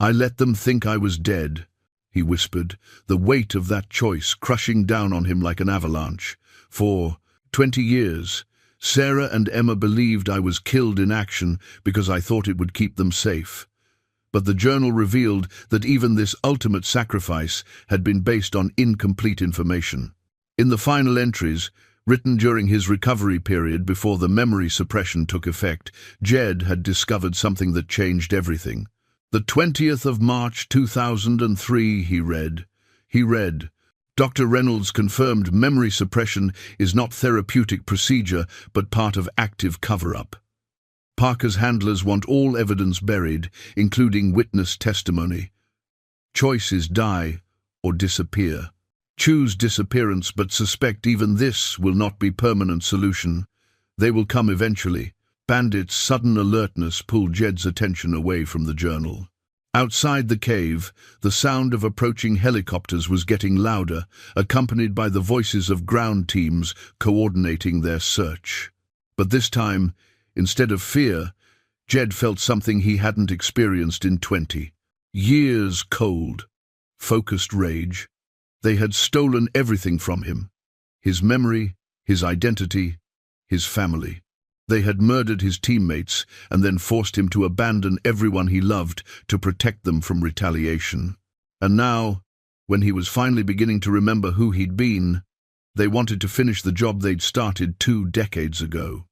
I let them think I was dead, he whispered, the weight of that choice crushing down on him like an avalanche. For 20 years, Sarah and Emma believed I was killed in action because I thought it would keep them safe. But the journal revealed that even this ultimate sacrifice had been based on incomplete information. In the final entries, written during his recovery period before the memory suppression took effect, Jed had discovered something that changed everything. The 20th of March 2003, he read, Dr. Reynolds confirmed memory suppression is not therapeutic procedure but part of active cover-up. Parker's handlers want all evidence buried, including witness testimony. Choice is die or disappear. Choose disappearance, but suspect even this will not be permanent solution. They will come eventually. Bandit's sudden alertness pulled Jed's attention away from the journal. Outside the cave, the sound of approaching helicopters was getting louder, accompanied by the voices of ground teams coordinating their search. But this time, instead of fear, Jed felt something he hadn't experienced in 20 years: cold, focused rage. They had stolen everything from him. His memory, his identity, his family. They had murdered his teammates and then forced him to abandon everyone he loved to protect them from retaliation. And now, when he was finally beginning to remember who he'd been, they wanted to finish the job they'd started 2 decades ago.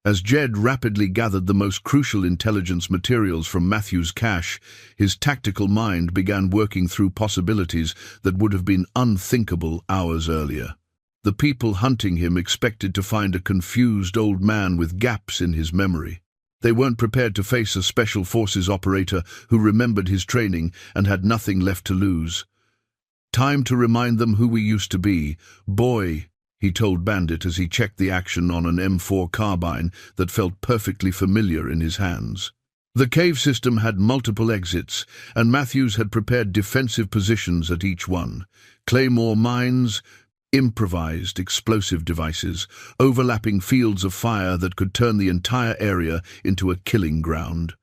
As Jed rapidly gathered the most crucial intelligence materials from Matthew's cache, his tactical mind began working through possibilities that would have been unthinkable hours earlier. The people hunting him expected to find a confused old man with gaps in his memory. They weren't prepared to face a special forces operator who remembered his training and had nothing left to lose. Time to remind them who we used to be. Boy, he told Bandit as he checked the action on an M4 carbine that felt perfectly familiar in his hands. The cave system had multiple exits, and Matthews had prepared defensive positions at each one. Claymore mines, improvised explosive devices, overlapping fields of fire that could turn the entire area into a killing ground.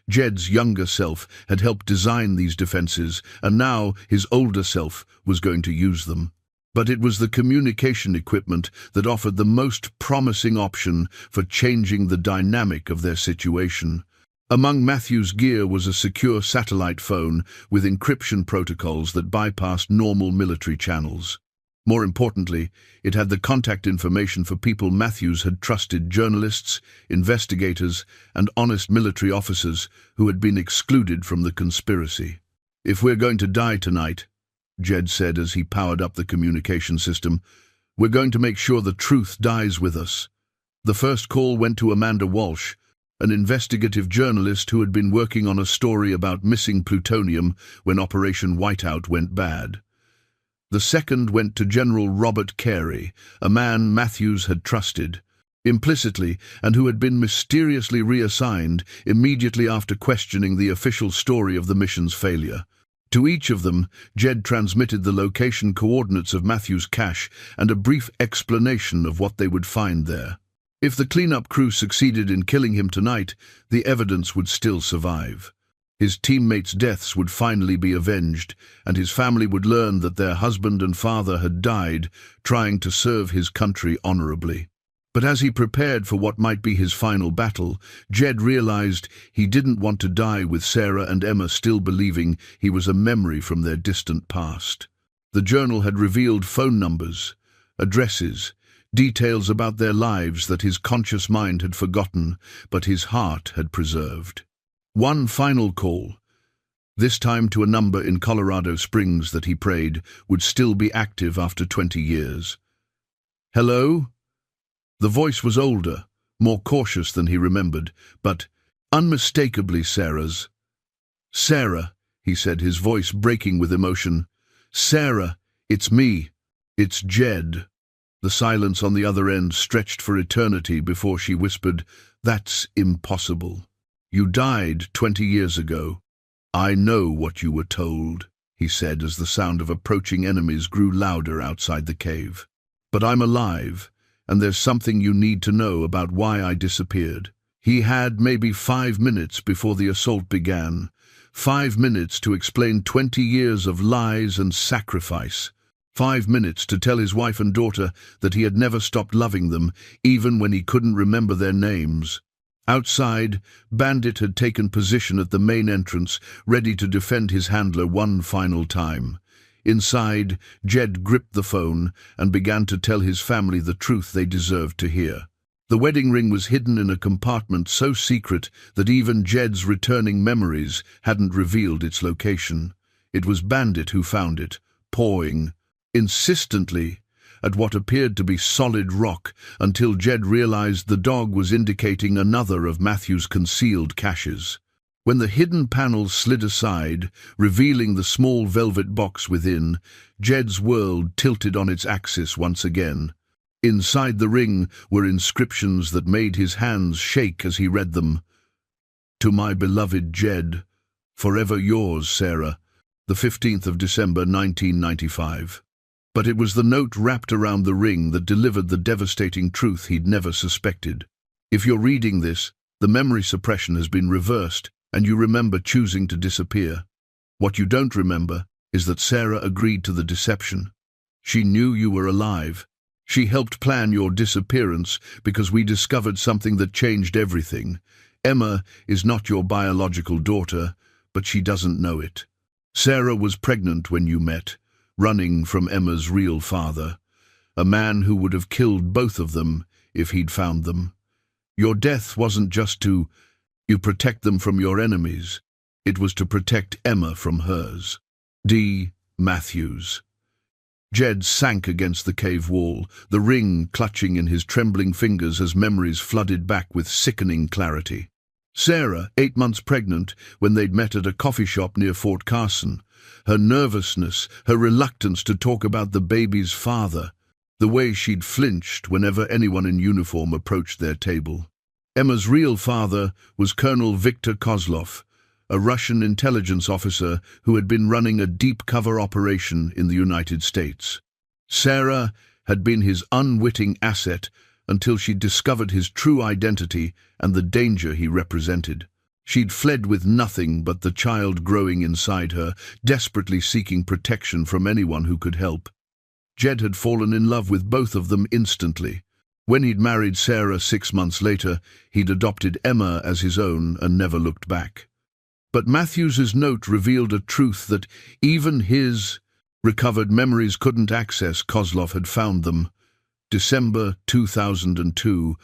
Jed's younger self had helped design these defenses, and now his older self was going to use them. But it was the communication equipment that offered the most promising option for changing the dynamic of their situation. Among Matthew's gear was a secure satellite phone with encryption protocols that bypassed normal military channels. More importantly, it had the contact information for people Matthews had trusted: journalists, investigators, and honest military officers who had been excluded from the conspiracy. "If we're going to die tonight," Jed said as he powered up the communication system, "we're going to make sure the truth dies with us." The first call went to Amanda Walsh, an investigative journalist who had been working on a story about missing plutonium when Operation Whiteout went bad. The second went to General Robert Carey, a man Matthews had trusted implicitly and who had been mysteriously reassigned immediately after questioning the official story of the mission's failure. To each of them, Jed transmitted the location coordinates of Matthew's cache and a brief explanation of what they would find there. If the cleanup crew succeeded in killing him tonight, the evidence would still survive. His teammates' deaths would finally be avenged, and his family would learn that their husband and father had died trying to serve his country honorably. But as he prepared for what might be his final battle, Jed realized he didn't want to die with Sarah and Emma still believing he was a memory from their distant past. The journal had revealed phone numbers, addresses, details about their lives that his conscious mind had forgotten, but his heart had preserved. One final call, this time to a number in Colorado Springs that he prayed would still be active after 20 years. "Hello?" The voice was older, more cautious than he remembered, but unmistakably Sarah's. "Sarah," he said, his voice breaking with emotion. "Sarah, it's me. It's Jed." The silence on the other end stretched for eternity before she whispered, "That's impossible. You died 20 years ago." "I know what you were told," he said as the sound of approaching enemies grew louder outside the cave. "But I'm alive, and there's something you need to know about why I disappeared." He had maybe 5 minutes before the assault began. 5 minutes to explain 20 years of lies and sacrifice. 5 minutes to tell his wife and daughter that he had never stopped loving them, even when he couldn't remember their names. Outside, Bandit had taken position at the main entrance, ready to defend his handler one final time. Inside, Jed gripped the phone and began to tell his family the truth they deserved to hear. The wedding ring was hidden in a compartment so secret that even Jed's returning memories hadn't revealed its location. It was Bandit who found it, pawing insistently at what appeared to be solid rock until Jed realized the dog was indicating another of Matthew's concealed caches. When the hidden panel slid aside, revealing the small velvet box within, Jed's world tilted on its axis once again. Inside the ring were inscriptions that made his hands shake as he read them. "To my beloved Jed, forever yours, Sarah, the 15th of December 1995. But it was the note wrapped around the ring that delivered the devastating truth he'd never suspected. If you're reading this, the memory suppression has been reversed, and you remember choosing to disappear. What you don't remember is that Sarah agreed to the deception. She knew you were alive. She helped plan your disappearance because we discovered something that changed everything. Emma is not your biological daughter, but she doesn't know it. Sarah was pregnant when you met, running from Emma's real father, a man who would have killed both of them if he'd found them. Your death wasn't just to protect them from your enemies. It was to protect Emma from hers. D. Matthews. Jed sank against the cave wall, the ring clutching in his trembling fingers as memories flooded back with sickening clarity. Sarah, 8 months pregnant, when they'd met at a coffee shop near Fort Carson. Her nervousness, her reluctance to talk about the baby's father, the way she'd flinched whenever anyone in uniform approached their table. Emma's real father was Colonel Viktor Kozlov, a Russian intelligence officer who had been running a deep-cover operation in the United States. Sarah had been his unwitting asset until she'd discovered his true identity and the danger he represented. She'd fled with nothing but the child growing inside her, desperately seeking protection from anyone who could help. Jed had fallen in love with both of them instantly. When he'd married Sarah 6 months later, he'd adopted Emma as his own and never looked back. But Matthews's note revealed a truth that even his recovered memories couldn't access. Kozlov had found them. December 2002,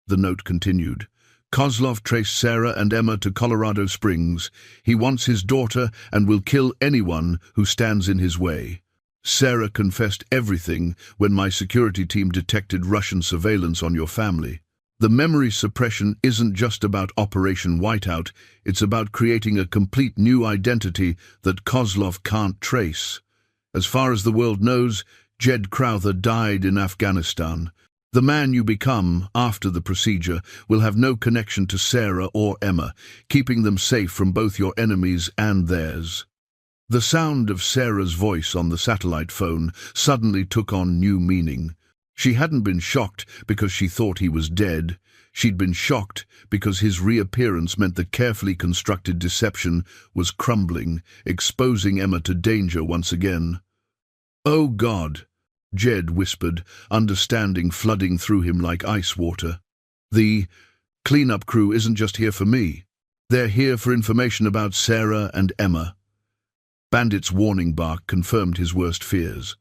the note continued. Kozlov traced Sarah and Emma to Colorado Springs. He wants his daughter and will kill anyone who stands in his way. Sarah confessed everything when my security team detected Russian surveillance on your family. The memory suppression isn't just about Operation Whiteout, it's about creating a complete new identity that Kozlov can't trace. As far as the world knows, Jed Crowther died in Afghanistan. The man you become after the procedure will have no connection to Sarah or Emma, keeping them safe from both your enemies and theirs. The sound of Sarah's voice on the satellite phone suddenly took on new meaning. She hadn't been shocked because she thought he was dead. She'd been shocked because his reappearance meant the carefully constructed deception was crumbling, exposing Emma to danger once again. "Oh God," Jed whispered, understanding flooding through him like ice water. "The cleanup crew isn't just here for me. They're here for information about Sarah and Emma." Bandit's warning bark confirmed his worst fears.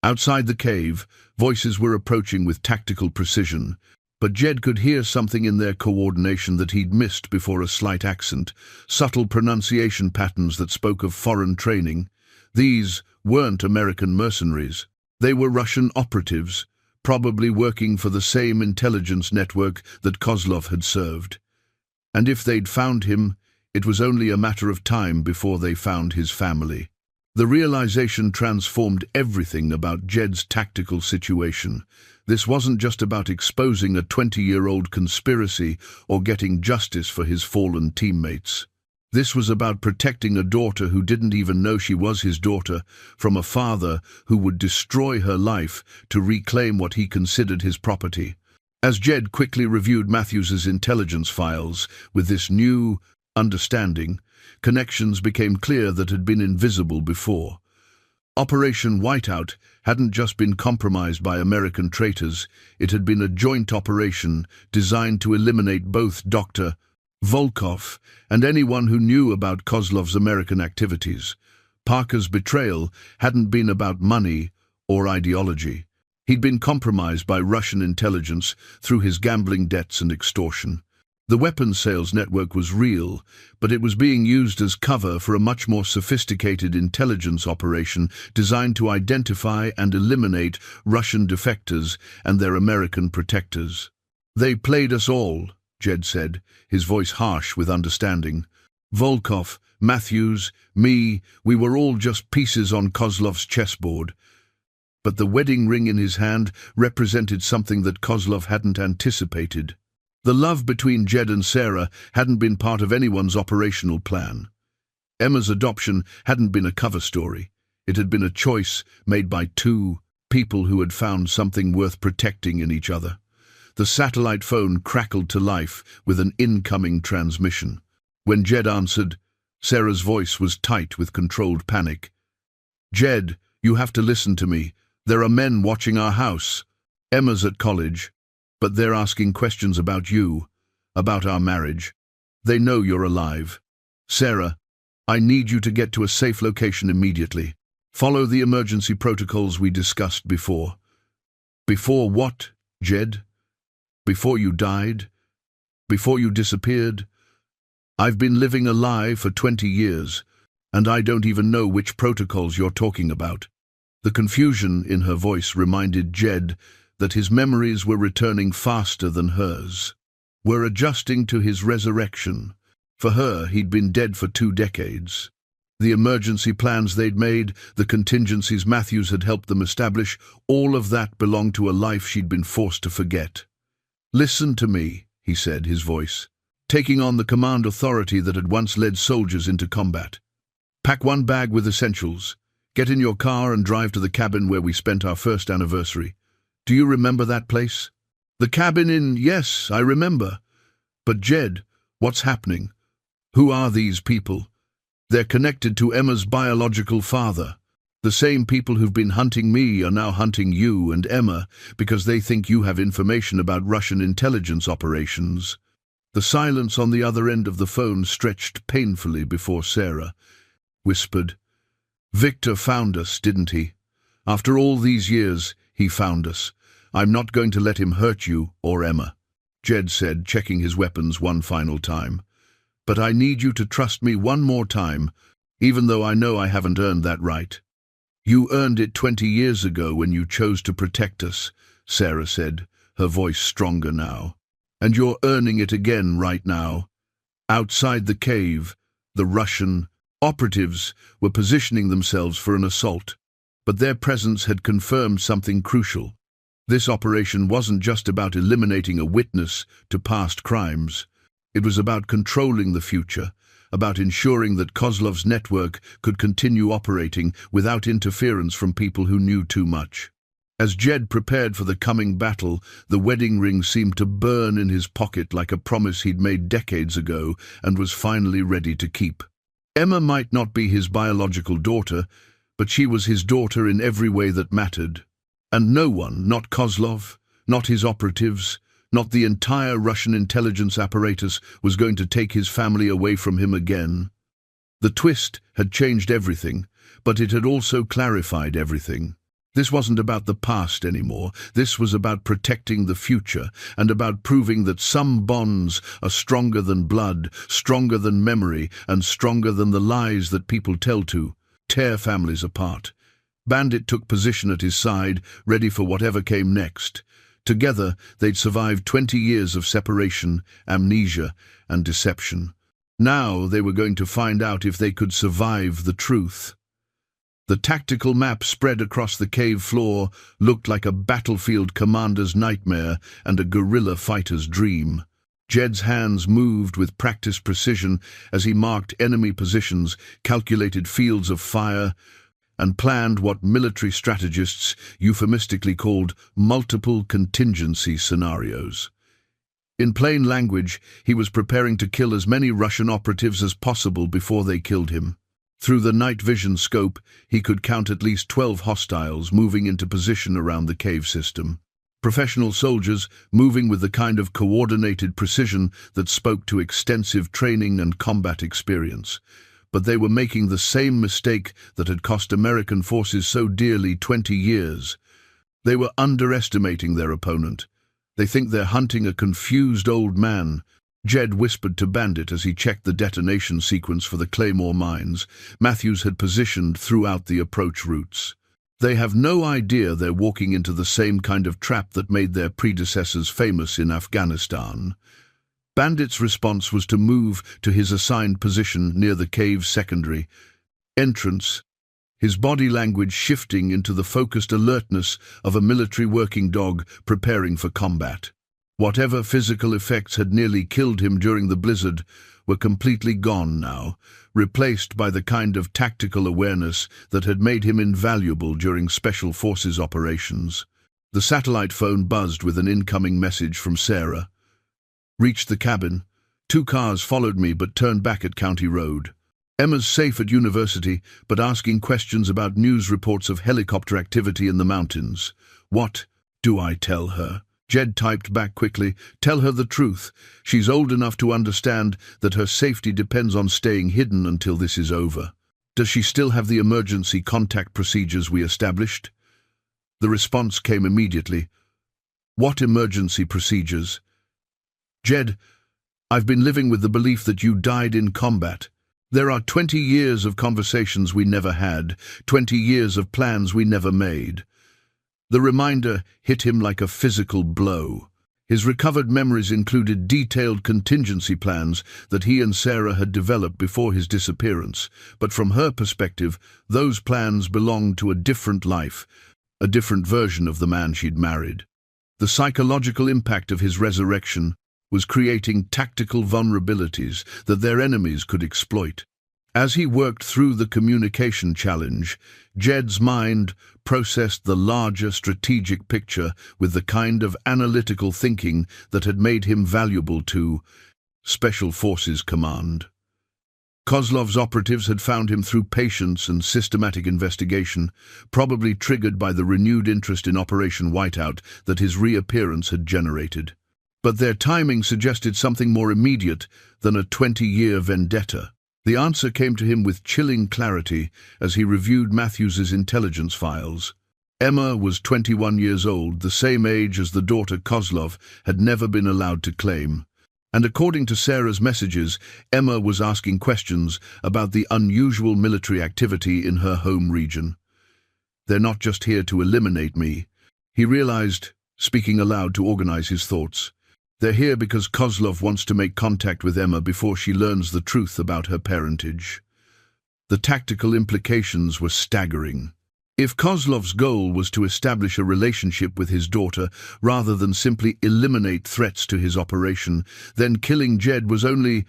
Outside the cave, voices were approaching with tactical precision, but Jed could hear something in their coordination that he'd missed before: a slight accent, subtle pronunciation patterns that spoke of foreign training. These weren't American mercenaries. They were Russian operatives, probably working for the same intelligence network that Kozlov had served. And if they'd found him, it was only a matter of time before they found his family. The realization transformed everything about Jed's tactical situation. This wasn't just about exposing a 20-year-old conspiracy or getting justice for his fallen teammates. This was about protecting a daughter who didn't even know she was his daughter from a father who would destroy her life to reclaim what he considered his property. As Jed quickly reviewed Matthews's intelligence files with this new understanding, connections became clear that had been invisible before. Operation Whiteout hadn't just been compromised by American traitors, it had been a joint operation designed to eliminate both Dr. Volkov and anyone who knew about Kozlov's American activities. Parker's betrayal hadn't been about money or ideology. He'd been compromised by Russian intelligence through his gambling debts and extortion. The weapons sales network was real, but it was being used as cover for a much more sophisticated intelligence operation designed to identify and eliminate Russian defectors and their American protectors. "They played us all," Jed said, his voice harsh with understanding. "Volkov, Matthews, me, we were all just pieces on Kozlov's chessboard." But the wedding ring in his hand represented something that Kozlov hadn't anticipated. The love between Jed and Sarah hadn't been part of anyone's operational plan. Emma's adoption hadn't been a cover story. It had been a choice made by two people who had found something worth protecting in each other. The satellite phone crackled to life with an incoming transmission. When Jed answered, Sarah's voice was tight with controlled panic. "Jed, you have to listen to me. There are men watching our house. Emma's at college, but they're asking questions about you, about our marriage. They know you're alive. Sarah, I need you to get to a safe location immediately. Follow the emergency protocols we discussed before." "Before what, Jed? Before you died? Before you disappeared? I've been living a lie for 20 years, and I don't even know which protocols you're talking about." The confusion in her voice reminded Jed that his memories were returning faster than hers, were adjusting to his resurrection. For her, he'd been dead for 2 decades. The emergency plans they'd made, the contingencies Matthews had helped them establish, all of that belonged to a life she'd been forced to forget. "Listen to me," he said, his voice, taking on the command authority that had once led soldiers into combat. "Pack 1 bag with essentials. Get in your car and drive to the cabin where we spent our first anniversary. Do you remember that place? The cabin in... Yes, I remember. But Jed, what's happening? Who are these people? They're connected to Emma's biological father. The same people who've been hunting me are now hunting you and Emma because they think you have information about Russian intelligence operations. The silence on the other end of the phone stretched painfully before Sarah whispered, "Victor found us, didn't he? After all these years, he found us. I'm not going to let him hurt you or Emma," Jed said, checking his weapons one final time. "But I need you to trust me one more time, even though I know I haven't earned that right." "You earned it 20 years ago when you chose to protect us," Sarah said, her voice stronger now. "And you're earning it again right now." Outside the cave, the Russian operatives were positioning themselves for an assault, but their presence had confirmed something crucial. This operation wasn't just about eliminating a witness to past crimes. It was about controlling the future, about ensuring that Kozlov's network could continue operating without interference from people who knew too much. As Jed prepared for the coming battle, the wedding ring seemed to burn in his pocket like a promise he'd made decades ago and was finally ready to keep. Emma might not be his biological daughter, but she was his daughter in every way that mattered. And no one, not Kozlov, not his operatives, not the entire Russian intelligence apparatus, was going to take his family away from him again. The twist had changed everything, but it had also clarified everything. This wasn't about the past anymore. This was about protecting the future and about proving that some bonds are stronger than blood, stronger than memory, and stronger than the lies that people tell to tear families apart. Bandit took position at his side, ready for whatever came next. Together, they'd survived 20 years of separation, amnesia, and deception. Now they were going to find out if they could survive the truth. The tactical map spread across the cave floor looked like a battlefield commander's nightmare and a guerrilla fighter's dream. Jed's hands moved with practiced precision as he marked enemy positions, calculated fields of fire, and planned what military strategists euphemistically called multiple contingency scenarios. In plain language, he was preparing to kill as many Russian operatives as possible before they killed him. Through the night vision scope, he could count at least 12 hostiles moving into position around the cave system. Professional soldiers moving with the kind of coordinated precision that spoke to extensive training and combat experience. But they were making the same mistake that had cost American forces so dearly 20 years. They were underestimating their opponent. They think they're hunting a confused old man. Jed whispered to Bandit as he checked the detonation sequence for the Claymore mines Matthews had positioned throughout the approach routes. They have no idea they're walking into the same kind of trap that made their predecessors famous in Afghanistan. Bandit's response was to move to his assigned position near the cave's secondary entrance, his body language shifting into the focused alertness of a military working dog preparing for combat. Whatever physical effects had nearly killed him during the blizzard were completely gone now, replaced by the kind of tactical awareness that had made him invaluable during Special Forces operations. The satellite phone buzzed with an incoming message from Sarah. Reached the cabin. 2 cars followed me but turned back at County Road. Emma's safe at university, but asking questions about news reports of helicopter activity in the mountains. What do I tell her? Jed typed back quickly. Tell her the truth. She's old enough to understand that her safety depends on staying hidden until this is over. Does she still have the emergency contact procedures we established? The response came immediately. What emergency procedures? Jed, I've been living with the belief that you died in combat. There are 20 years of conversations we never had, 20 years of plans we never made. The reminder hit him like a physical blow. His recovered memories included detailed contingency plans that he and Sarah had developed before his disappearance, but from her perspective, those plans belonged to a different life, a different version of the man she'd married. The psychological impact of his resurrection was creating tactical vulnerabilities that their enemies could exploit. As he worked through the communication challenge, Jed's mind processed the larger strategic picture with the kind of analytical thinking that had made him valuable to Special Forces Command. Kozlov's operatives had found him through patience and systematic investigation, probably triggered by the renewed interest in Operation Whiteout that his reappearance had generated. But their timing suggested something more immediate than a 20-year vendetta. The answer came to him with chilling clarity as he reviewed Matthews's intelligence files. Emma was 21 years old, the same age as the daughter Kozlov had never been allowed to claim. And according to Sarah's messages, Emma was asking questions about the unusual military activity in her home region. "They're not just here to eliminate me," he realized, speaking aloud to organize his thoughts. "They're here because Kozlov wants to make contact with Emma before she learns the truth about her parentage." The tactical implications were staggering. If Kozlov's goal was to establish a relationship with his daughter rather than simply eliminate threats to his operation, then killing Jed was only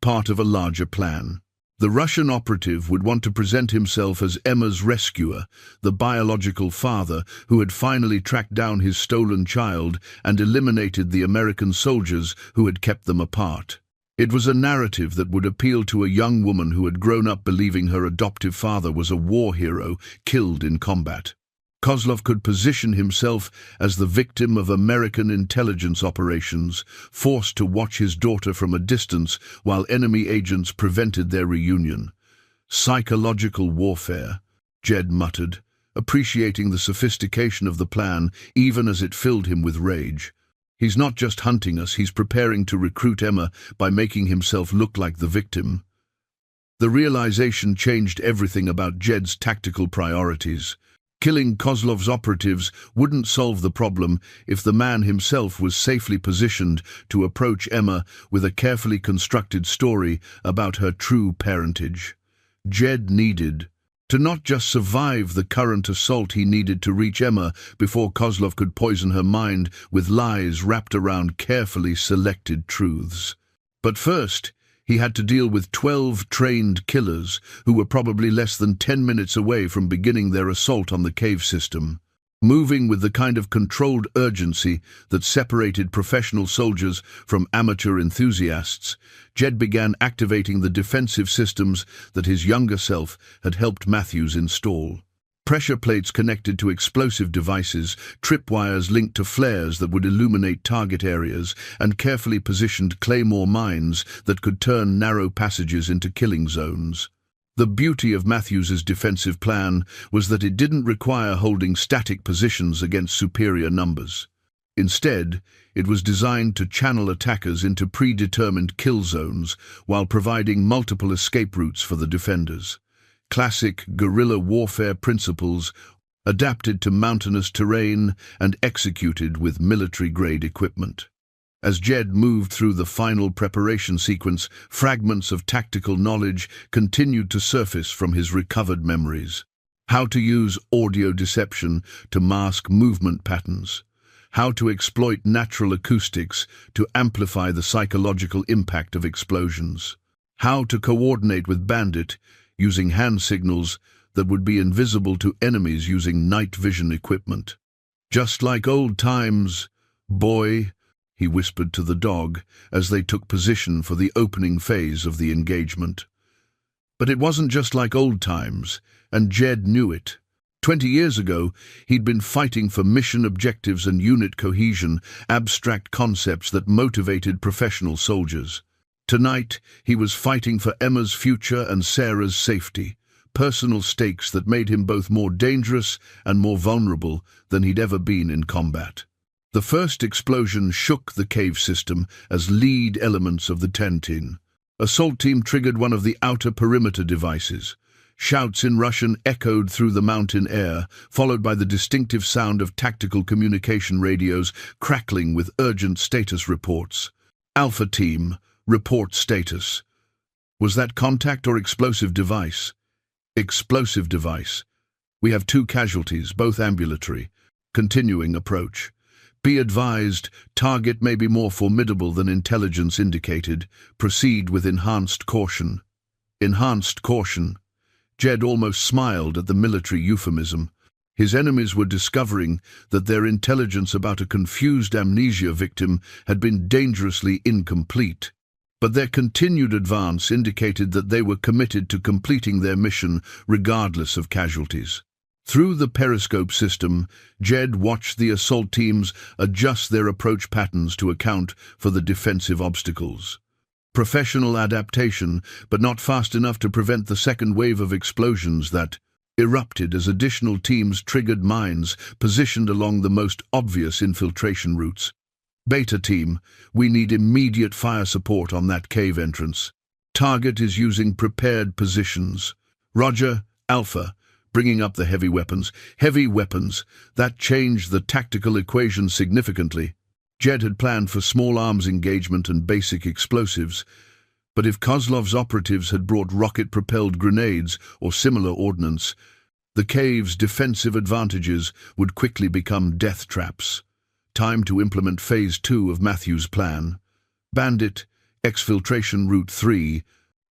part of a larger plan. The Russian operative would want to present himself as Emma's rescuer, the biological father who had finally tracked down his stolen child and eliminated the American soldiers who had kept them apart. It was a narrative that would appeal to a young woman who had grown up believing her adoptive father was a war hero killed in combat. Kozlov could position himself as the victim of American intelligence operations, forced to watch his daughter from a distance while enemy agents prevented their reunion. "Psychological warfare," Jed muttered, appreciating the sophistication of the plan even as it filled him with rage. "He's not just hunting us, he's preparing to recruit Emma by making himself look like the victim." The realization changed everything about Jed's tactical priorities. Killing Kozlov's operatives wouldn't solve the problem if the man himself was safely positioned to approach Emma with a carefully constructed story about her true parentage. Jed needed to not just survive the current assault, he needed to reach Emma before Kozlov could poison her mind with lies wrapped around carefully selected truths. But first, he had to deal with 12 trained killers who were probably less than 10 minutes away from beginning their assault on the cave system. Moving with the kind of controlled urgency that separated professional soldiers from amateur enthusiasts, Jed began activating the defensive systems that his younger self had helped Matthews install. Pressure plates connected to explosive devices, tripwires linked to flares that would illuminate target areas, and carefully positioned claymore mines that could turn narrow passages into killing zones. The beauty of Matthews's defensive plan was that it didn't require holding static positions against superior numbers. Instead, it was designed to channel attackers into predetermined kill zones while providing multiple escape routes for the defenders. Classic guerrilla warfare principles adapted to mountainous terrain and executed with military-grade equipment. As Jed moved through the final preparation sequence, fragments of tactical knowledge continued to surface from his recovered memories. How to use audio deception to mask movement patterns. How to exploit natural acoustics to amplify the psychological impact of explosions. How to coordinate with Bandit using hand signals that would be invisible to enemies using night vision equipment. "Just like old times, boy," he whispered to the dog as they took position for the opening phase of the engagement. But it wasn't just like old times, and Jed knew it. 20 years ago, he'd been fighting for mission objectives and unit cohesion, abstract concepts that motivated professional soldiers. Tonight, he was fighting for Emma's future and Sarah's safety, personal stakes that made him both more dangerous and more vulnerable than he'd ever been in combat. The first explosion shook the cave system as lead elements of the Tentin. Assault team triggered one of the outer perimeter devices. Shouts in Russian echoed through the mountain air, followed by the distinctive sound of tactical communication radios crackling with urgent status reports. "Alpha Team, report status." Was that contact or explosive device? Explosive device. "We have 2 casualties, both ambulatory. Continuing approach. Be advised, target may be more formidable than intelligence indicated. Proceed with enhanced caution." Enhanced caution. Jed almost smiled at the military euphemism. His enemies were discovering that their intelligence about a confused amnesia victim had been dangerously incomplete. But their continued advance indicated that they were committed to completing their mission regardless of casualties. Through the periscope system, Jed watched the assault teams adjust their approach patterns to account for the defensive obstacles. Professional adaptation, but not fast enough to prevent the second wave of explosions that erupted as additional teams triggered mines positioned along the most obvious infiltration routes. Beta team, we need immediate fire support on that cave entrance. Target is using prepared positions. Roger, Alpha, bringing up the heavy weapons. Heavy weapons, that changed the tactical equation significantly. Jed had planned for small arms engagement and basic explosives, but if Kozlov's operatives had brought rocket-propelled grenades or similar ordnance, the cave's defensive advantages would quickly become death traps. Time to implement Phase 2 of Matthew's plan. Bandit, exfiltration route 3,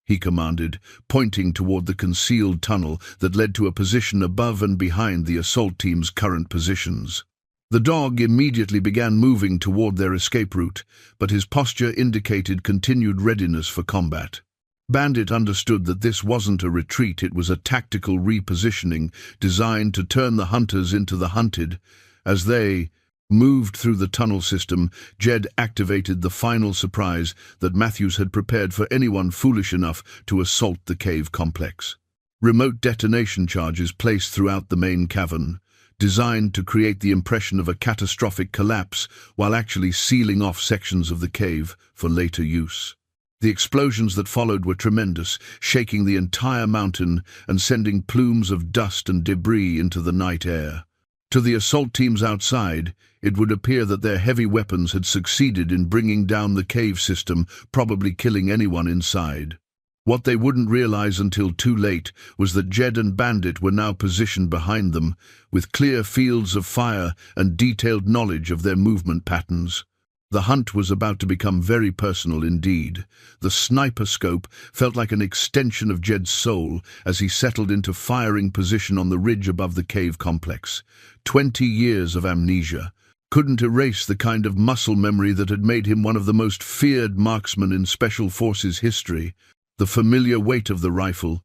he commanded, pointing toward the concealed tunnel that led to a position above and behind the assault team's current positions. The dog immediately began moving toward their escape route, but his posture indicated continued readiness for combat. Bandit understood that this wasn't a retreat, it was a tactical repositioning designed to turn the hunters into the hunted. As they moved through the tunnel system, Jed activated the final surprise that Matthews had prepared for anyone foolish enough to assault the cave complex. Remote detonation charges placed throughout the main cavern, designed to create the impression of a catastrophic collapse while actually sealing off sections of the cave for later use. The explosions that followed were tremendous, shaking the entire mountain and sending plumes of dust and debris into the night air. To the assault teams outside, it would appear that their heavy weapons had succeeded in bringing down the cave system, probably killing anyone inside. What they wouldn't realize until too late was that Jed and Bandit were now positioned behind them, with clear fields of fire and detailed knowledge of their movement patterns. The hunt was about to become very personal indeed. The sniper scope felt like an extension of Jed's soul as he settled into firing position on the ridge above the cave complex. 20 years of amnesia couldn't erase the kind of muscle memory that had made him one of the most feared marksmen in Special Forces history. The familiar weight of the rifle,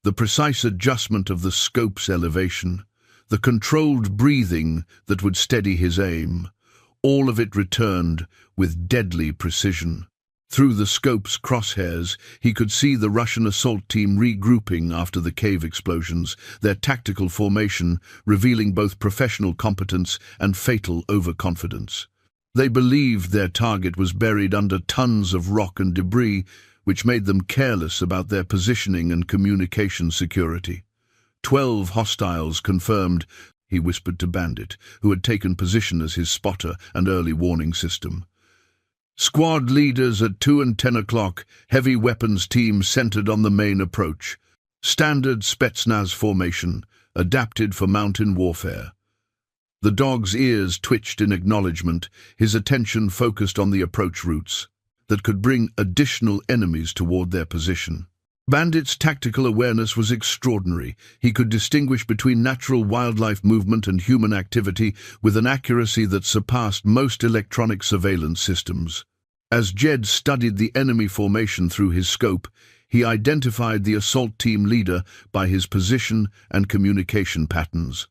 the precise adjustment of the scope's elevation, the controlled breathing that would steady his aim, all of it returned with deadly precision. Through the scope's crosshairs, he could see the Russian assault team regrouping after the cave explosions, their tactical formation revealing both professional competence and fatal overconfidence. They believed their target was buried under tons of rock and debris, which made them careless about their positioning and communication security. 12 hostiles confirmed, he whispered to Bandit, who had taken position as his spotter and early warning system. Squad leaders at 2 and 10 o'clock, heavy weapons team centered on the main approach. Standard Spetsnaz formation, adapted for mountain warfare. The dog's ears twitched in acknowledgement, his attention focused on the approach routes that could bring additional enemies toward their position. Bandit's tactical awareness was extraordinary. He could distinguish between natural wildlife movement and human activity with an accuracy that surpassed most electronic surveillance systems. As Jed studied the enemy formation through his scope, he identified the assault team leader by his position and communication patterns.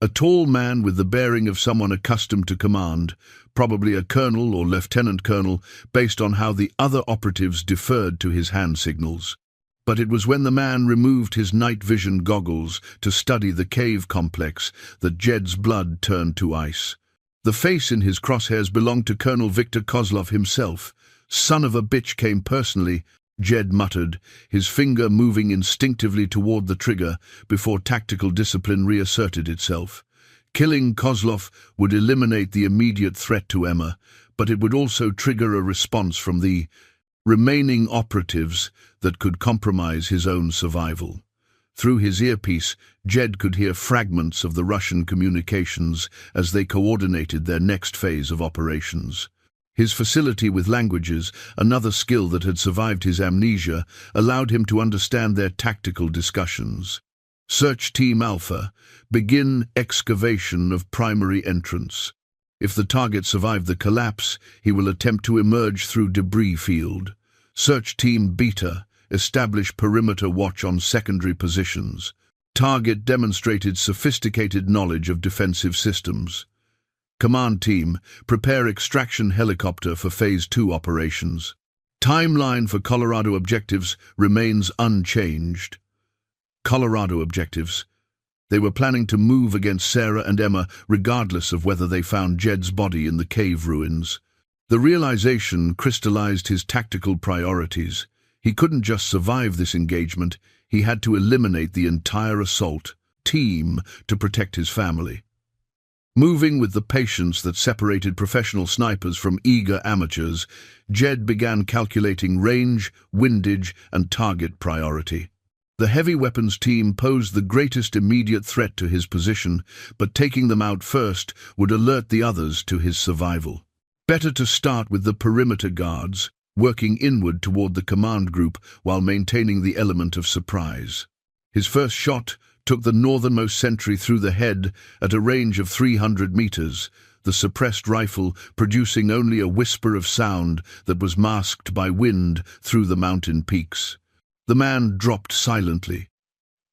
A tall man with the bearing of someone accustomed to command, probably a colonel or lieutenant colonel, based on how the other operatives deferred to his hand signals. But it was when the man removed his night vision goggles to study the cave complex that Jed's blood turned to ice. The face in his crosshairs belonged to Colonel Viktor Kozlov himself. "Son of a bitch came personally," Jed muttered, his finger moving instinctively toward the trigger before tactical discipline reasserted itself. Killing Kozlov would eliminate the immediate threat to Emma, but it would also trigger a response from the remaining operatives that could compromise his own survival. Through his earpiece, Jed could hear fragments of the Russian communications as they coordinated their next phase of operations. His facility with languages, another skill that had survived his amnesia, allowed him to understand their tactical discussions. Search Team Alpha. Begin excavation of primary entrance. If the target survived the collapse, he will attempt to emerge through debris field. Search Team Beta. Establish perimeter watch on secondary positions. Target demonstrated sophisticated knowledge of defensive systems. Command Team, prepare extraction helicopter for Phase 2 operations. Timeline for Colorado objectives remains unchanged. Colorado objectives. They were planning to move against Sarah and Emma regardless of whether they found Jed's body in the cave ruins. The realization crystallized his tactical priorities. He couldn't just survive this engagement, he had to eliminate the entire assault team to protect his family. Moving with the patience that separated professional snipers from eager amateurs, Jed began calculating range, windage, and target priority. The heavy weapons team posed the greatest immediate threat to his position, but taking them out first would alert the others to his survival. Better to start with the perimeter guards, working inward toward the command group while maintaining the element of surprise. His first shot took the northernmost sentry through the head at a range of 300 meters, the suppressed rifle producing only a whisper of sound that was masked by wind through the mountain peaks. The man dropped silently,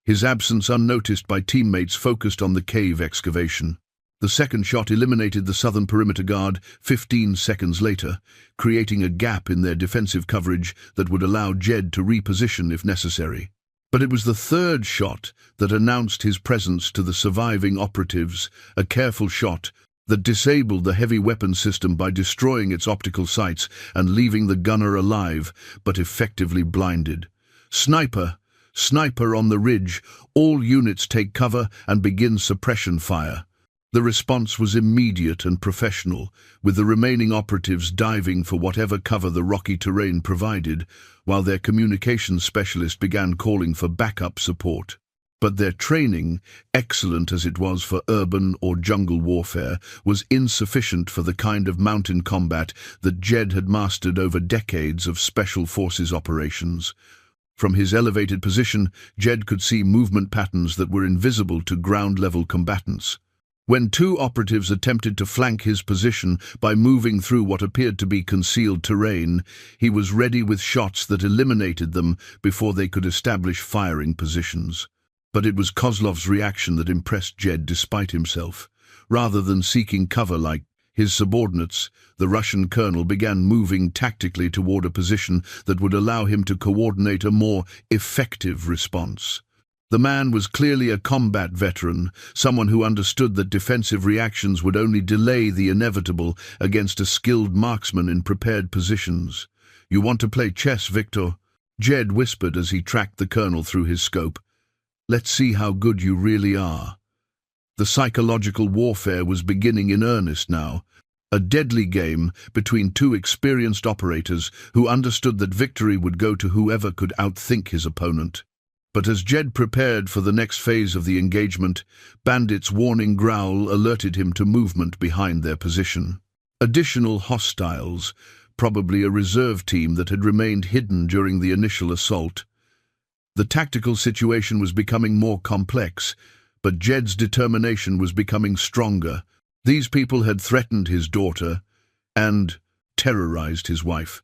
his absence unnoticed by teammates focused on the cave excavation. The second shot eliminated the southern perimeter guard 15 seconds later, creating a gap in their defensive coverage that would allow Jed to reposition if necessary. But it was the third shot that announced his presence to the surviving operatives, a careful shot that disabled the heavy weapon system by destroying its optical sights and leaving the gunner alive, but effectively blinded. Sniper! Sniper on the ridge! All units take cover and begin suppression fire. The response was immediate and professional, with the remaining operatives diving for whatever cover the rocky terrain provided, while their communications specialist began calling for backup support. But their training, excellent as it was for urban or jungle warfare, was insufficient for the kind of mountain combat that Jed had mastered over decades of special forces operations. From his elevated position, Jed could see movement patterns that were invisible to ground-level combatants. When two operatives attempted to flank his position by moving through what appeared to be concealed terrain, he was ready with shots that eliminated them before they could establish firing positions. But it was Kozlov's reaction that impressed Jed despite himself. Rather than seeking cover like his subordinates, the Russian colonel began moving tactically toward a position that would allow him to coordinate a more effective response. The man was clearly a combat veteran, someone who understood that defensive reactions would only delay the inevitable against a skilled marksman in prepared positions. "You want to play chess, Victor?" Jed whispered as he tracked the colonel through his scope. "Let's see how good you really are." The psychological warfare was beginning in earnest now, a deadly game between two experienced operators who understood that victory would go to whoever could outthink his opponent. But as Jed prepared for the next phase of the engagement, Bandit's warning growl alerted him to movement behind their position. Additional hostiles, probably a reserve team that had remained hidden during the initial assault. The tactical situation was becoming more complex, but Jed's determination was becoming stronger. These people had threatened his daughter and terrorized his wife.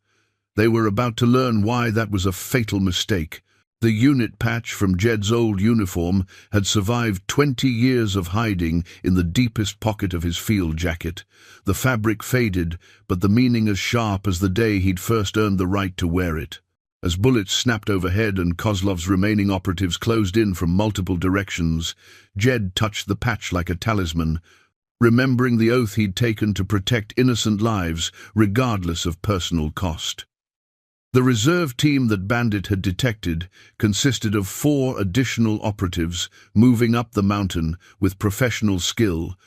They were about to learn why that was a fatal mistake. The unit patch from Jed's old uniform had survived 20 years of hiding in the deepest pocket of his field jacket. The fabric faded, but the meaning as sharp as the day he'd first earned the right to wear it. As bullets snapped overhead and Kozlov's remaining operatives closed in from multiple directions, Jed touched the patch like a talisman, remembering the oath he'd taken to protect innocent lives, regardless of personal cost. The reserve team that Bandit had detected consisted of 4 additional operatives moving up the mountain with professional skill,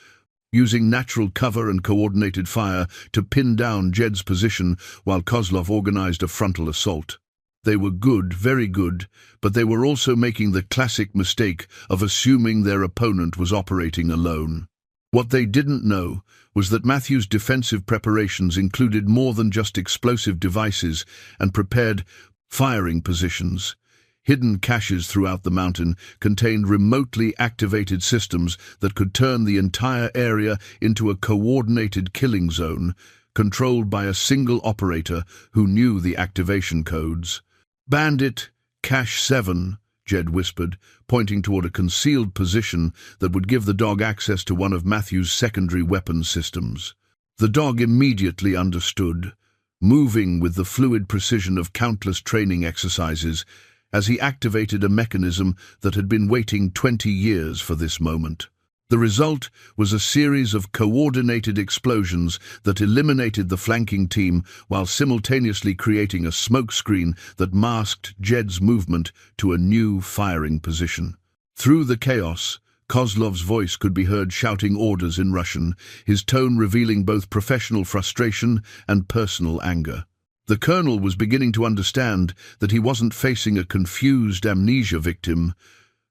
using natural cover and coordinated fire to pin down Jed's position while Kozlov organized a frontal assault. They were good, very good, but they were also making the classic mistake of assuming their opponent was operating alone. What they didn't know was that Matthew's defensive preparations included more than just explosive devices and prepared firing positions. Hidden caches throughout the mountain contained remotely activated systems that could turn the entire area into a coordinated killing zone, controlled by a single operator who knew the activation codes. "Bandit, Cache 7, Jed whispered, pointing toward a concealed position that would give the dog access to one of Matthew's secondary weapons systems. The dog immediately understood, moving with the fluid precision of countless training exercises, as he activated a mechanism that had been waiting 20 years for this moment. The result was a series of coordinated explosions that eliminated the flanking team while simultaneously creating a smokescreen that masked Jed's movement to a new firing position. Through the chaos, Kozlov's voice could be heard shouting orders in Russian, his tone revealing both professional frustration and personal anger. The colonel was beginning to understand that he wasn't facing a confused amnesia victim,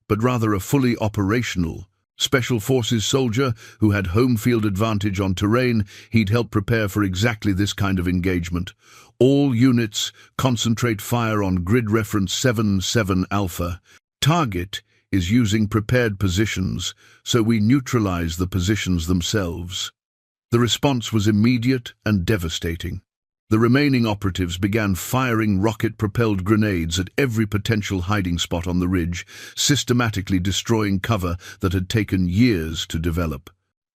but rather a fully operational Special Forces soldier who had home field advantage on terrain he'd helped prepare for exactly this kind of engagement. All units concentrate fire on grid reference 7-7 Alpha. Target is using prepared positions, so we neutralize the positions themselves. The response was immediate and devastating. The remaining operatives began firing rocket-propelled grenades at every potential hiding spot on the ridge, systematically destroying cover that had taken years to develop.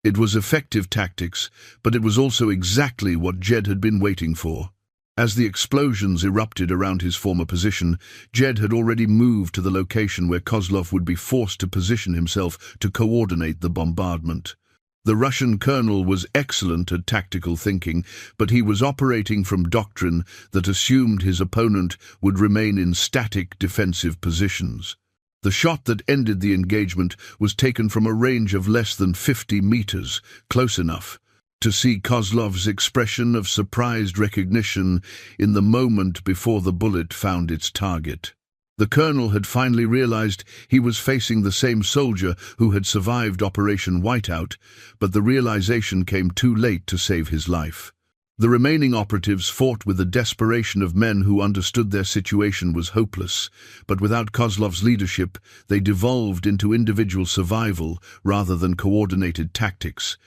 It was effective tactics, but it was also exactly what Jed had been waiting for. As the explosions erupted around his former position, Jed had already moved to the location where Kozlov would be forced to position himself to coordinate the bombardment. The Russian colonel was excellent at tactical thinking, but he was operating from doctrine that assumed his opponent would remain in static defensive positions. The shot that ended the engagement was taken from a range of less than 50 meters, close enough to see Kozlov's expression of surprised recognition in the moment before the bullet found its target. The colonel had finally realized he was facing the same soldier who had survived Operation Whiteout, but the realization came too late to save his life. The remaining operatives fought with the desperation of men who understood their situation was hopeless, but without Kozlov's leadership, they devolved into individual survival rather than coordinated tactics.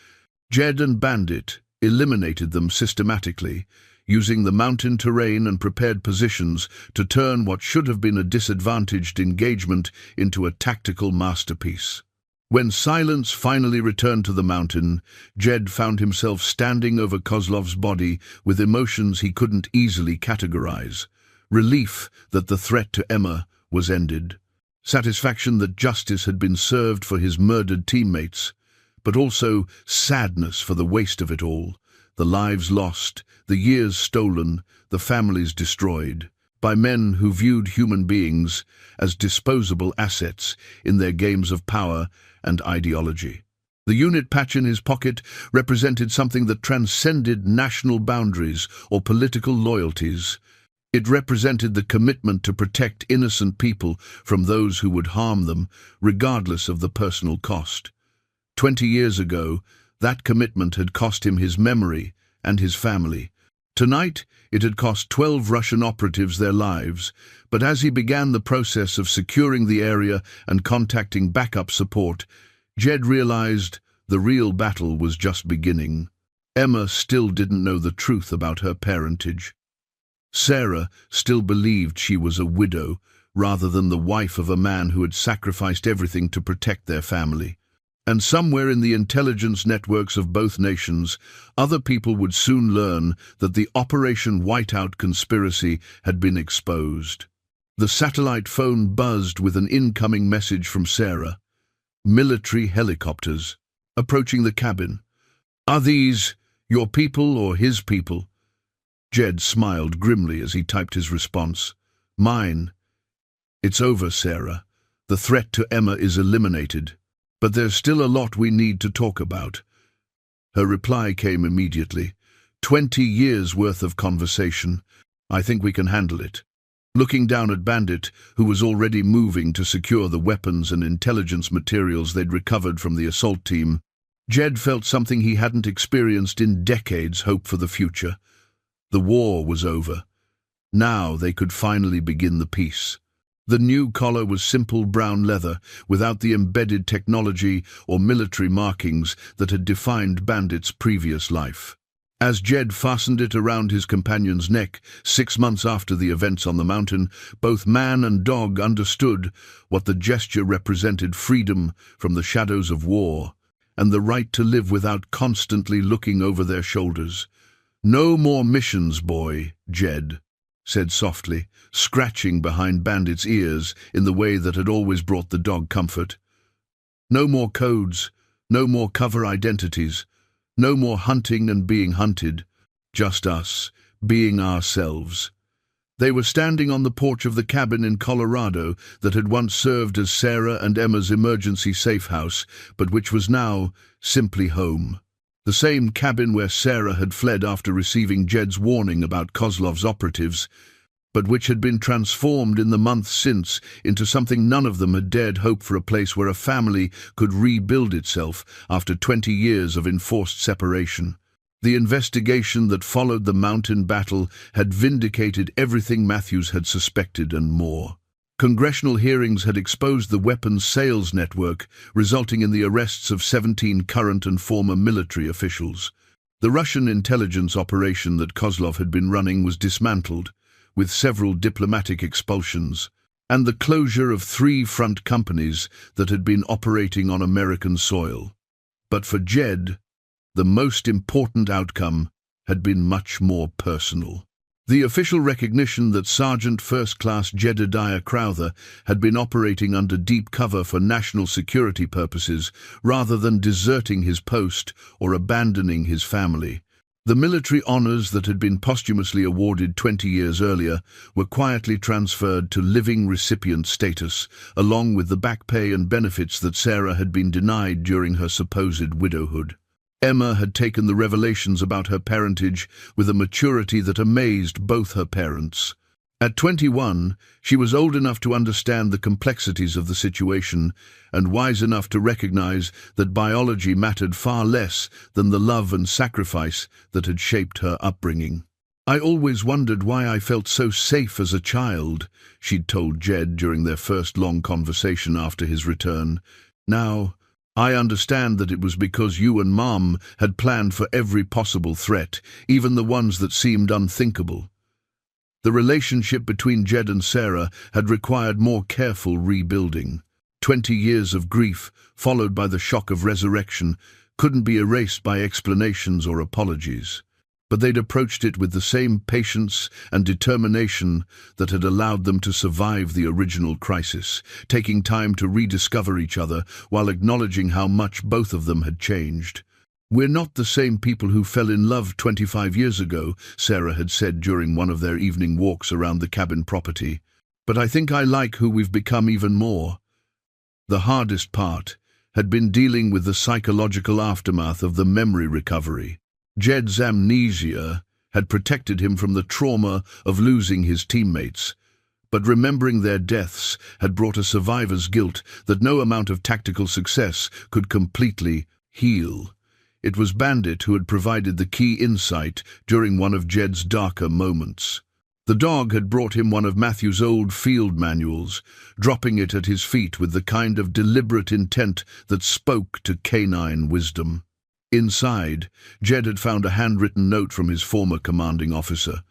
Jed and Bandit eliminated them systematically, using the mountain terrain and prepared positions to turn what should have been a disadvantaged engagement into a tactical masterpiece. When silence finally returned to the mountain, Jed found himself standing over Kozlov's body with emotions he couldn't easily categorize. Relief that the threat to Emma was ended. Satisfaction that justice had been served for his murdered teammates, but also sadness for the waste of it all. The lives lost, the years stolen, the families destroyed, by men who viewed human beings as disposable assets in their games of power and ideology. The unit patch in his pocket represented something that transcended national boundaries or political loyalties. It represented the commitment to protect innocent people from those who would harm them, regardless of the personal cost. 20 years ago, that commitment had cost him his memory and his family. Tonight, it had cost 12 Russian operatives their lives, but as he began the process of securing the area and contacting backup support, Jed realized the real battle was just beginning. Emma still didn't know the truth about her parentage. Sarah still believed she was a widow, rather than the wife of a man who had sacrificed everything to protect their family. And somewhere in the intelligence networks of both nations, other people would soon learn that the Operation Whiteout conspiracy had been exposed. The satellite phone buzzed with an incoming message from Sarah. Military helicopters, approaching the cabin. "Are these your people or his people?" Jed smiled grimly as he typed his response. "Mine." "It's over, Sarah. The threat to Emma is eliminated. But there's still a lot we need to talk about." Her reply came immediately. 20 years' worth of conversation. I think we can handle it. Looking down at Bandit, who was already moving to secure the weapons and intelligence materials they'd recovered from the assault team, Jed felt something he hadn't experienced in decades: hope for the future. The war was over. Now they could finally begin the peace. The new collar was simple brown leather, without the embedded technology or military markings that had defined Bandit's previous life. As Jed fastened it around his companion's neck, 6 months after the events on the mountain, both man and dog understood what the gesture represented: freedom from the shadows of war, and the right to live without constantly looking over their shoulders. "No more missions, boy," Jed said softly, scratching behind Bandit's ears in the way that had always brought the dog comfort. "No more codes, no more cover identities, no more hunting and being hunted, just us, being ourselves." They were standing on the porch of the cabin in Colorado that had once served as Sarah and Emma's emergency safe house, but which was now simply home. The same cabin where Sarah had fled after receiving Jed's warning about Kozlov's operatives, but which had been transformed in the months since into something none of them had dared hope for: a place where a family could rebuild itself after 20 years of enforced separation. The investigation that followed the mountain battle had vindicated everything Matthews had suspected and more. Congressional hearings had exposed the weapons sales network, resulting in the arrests of 17 current and former military officials. The Russian intelligence operation that Kozlov had been running was dismantled, with several diplomatic expulsions, and the closure of 3 front companies that had been operating on American soil. But for Jed, the most important outcome had been much more personal. The official recognition that Sergeant First Class Jedediah Crowther had been operating under deep cover for national security purposes rather than deserting his post or abandoning his family. The military honors that had been posthumously awarded 20 years earlier were quietly transferred to living recipient status, along with the back pay and benefits that Sarah had been denied during her supposed widowhood. Emma had taken the revelations about her parentage with a maturity that amazed both her parents. At 21, she was old enough to understand the complexities of the situation and wise enough to recognize that biology mattered far less than the love and sacrifice that had shaped her upbringing. "I always wondered why I felt so safe as a child," she'd told Jed during their first long conversation after his return. "Now, I understand that it was because you and Mom had planned for every possible threat, even the ones that seemed unthinkable." The relationship between Jed and Sarah had required more careful rebuilding. 20 years of grief, followed by the shock of resurrection, couldn't be erased by explanations or apologies. But they'd approached it with the same patience and determination that had allowed them to survive the original crisis, taking time to rediscover each other while acknowledging how much both of them had changed. "We're not the same people who fell in love 25 years ago," Sarah had said during one of their evening walks around the cabin property. "But I think I like who we've become even more." The hardest part had been dealing with the psychological aftermath of the memory recovery. Jed's amnesia had protected him from the trauma of losing his teammates, but remembering their deaths had brought a survivor's guilt that no amount of tactical success could completely heal. It was Bandit who had provided the key insight during one of Jed's darker moments. The dog had brought him one of Matthew's old field manuals, dropping it at his feet with the kind of deliberate intent that spoke to canine wisdom. Inside, Jed had found a handwritten note from his former commanding officer.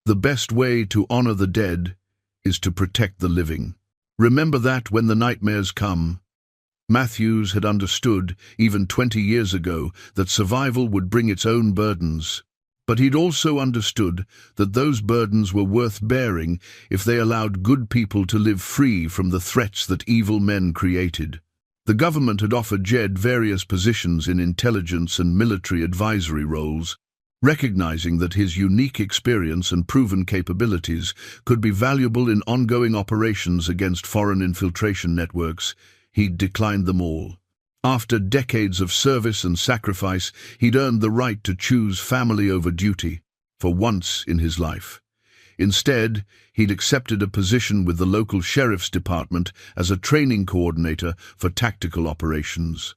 "The best way to honor the dead is to protect the living. Remember that when the nightmares come." Matthews had understood, even 20 years ago, that survival would bring its own burdens. But he'd also understood that those burdens were worth bearing if they allowed good people to live free from the threats that evil men created. The government had offered Jed various positions in intelligence and military advisory roles. Recognizing that his unique experience and proven capabilities could be valuable in ongoing operations against foreign infiltration networks, he'd declined them all. After decades of service and sacrifice, he'd earned the right to choose family over duty, for once in his life. Instead, he'd accepted a position with the local sheriff's department as a training coordinator for tactical operations.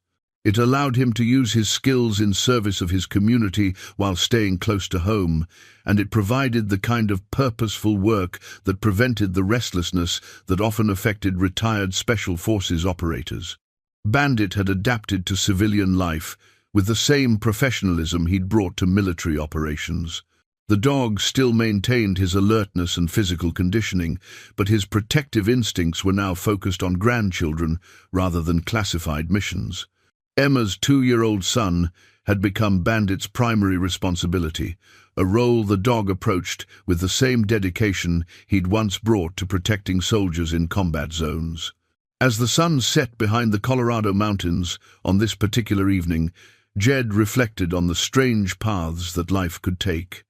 It allowed him to use his skills in service of his community while staying close to home, and it provided the kind of purposeful work that prevented the restlessness that often affected retired Special Forces operators. Bandit had adapted to civilian life with the same professionalism he'd brought to military operations. The dog still maintained his alertness and physical conditioning, but his protective instincts were now focused on grandchildren rather than classified missions. Emma's 2-year-old son had become Bandit's primary responsibility, a role the dog approached with the same dedication he'd once brought to protecting soldiers in combat zones. As the sun set behind the Colorado mountains on this particular evening, Jed reflected on the strange paths that life could take.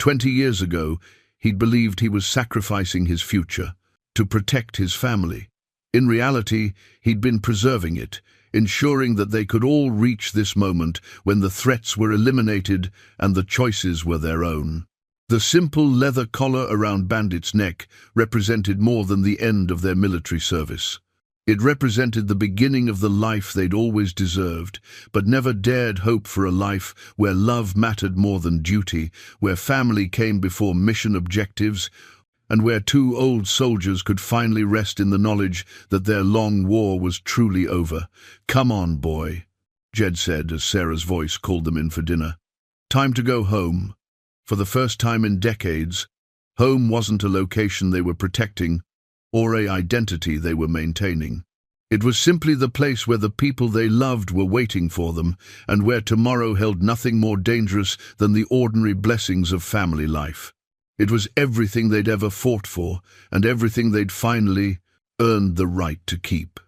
20 years ago, he'd believed he was sacrificing his future to protect his family. In reality, he'd been preserving it, ensuring that they could all reach this moment when the threats were eliminated and the choices were their own. The simple leather collar around Bandit's neck represented more than the end of their military service. It represented the beginning of the life they'd always deserved, but never dared hope for a life where love mattered more than duty, where family came before mission objectives, and where 2 old soldiers could finally rest in the knowledge that their long war was truly over. "Come on, boy," Jed said as Sarah's voice called them in for dinner. Time to go home. For the first time in decades, home wasn't a location they were protecting or an identity they were maintaining. It was simply the place where the people they loved were waiting for them, and where tomorrow held nothing more dangerous than the ordinary blessings of family life. It was everything they'd ever fought for, and everything they'd finally earned the right to keep.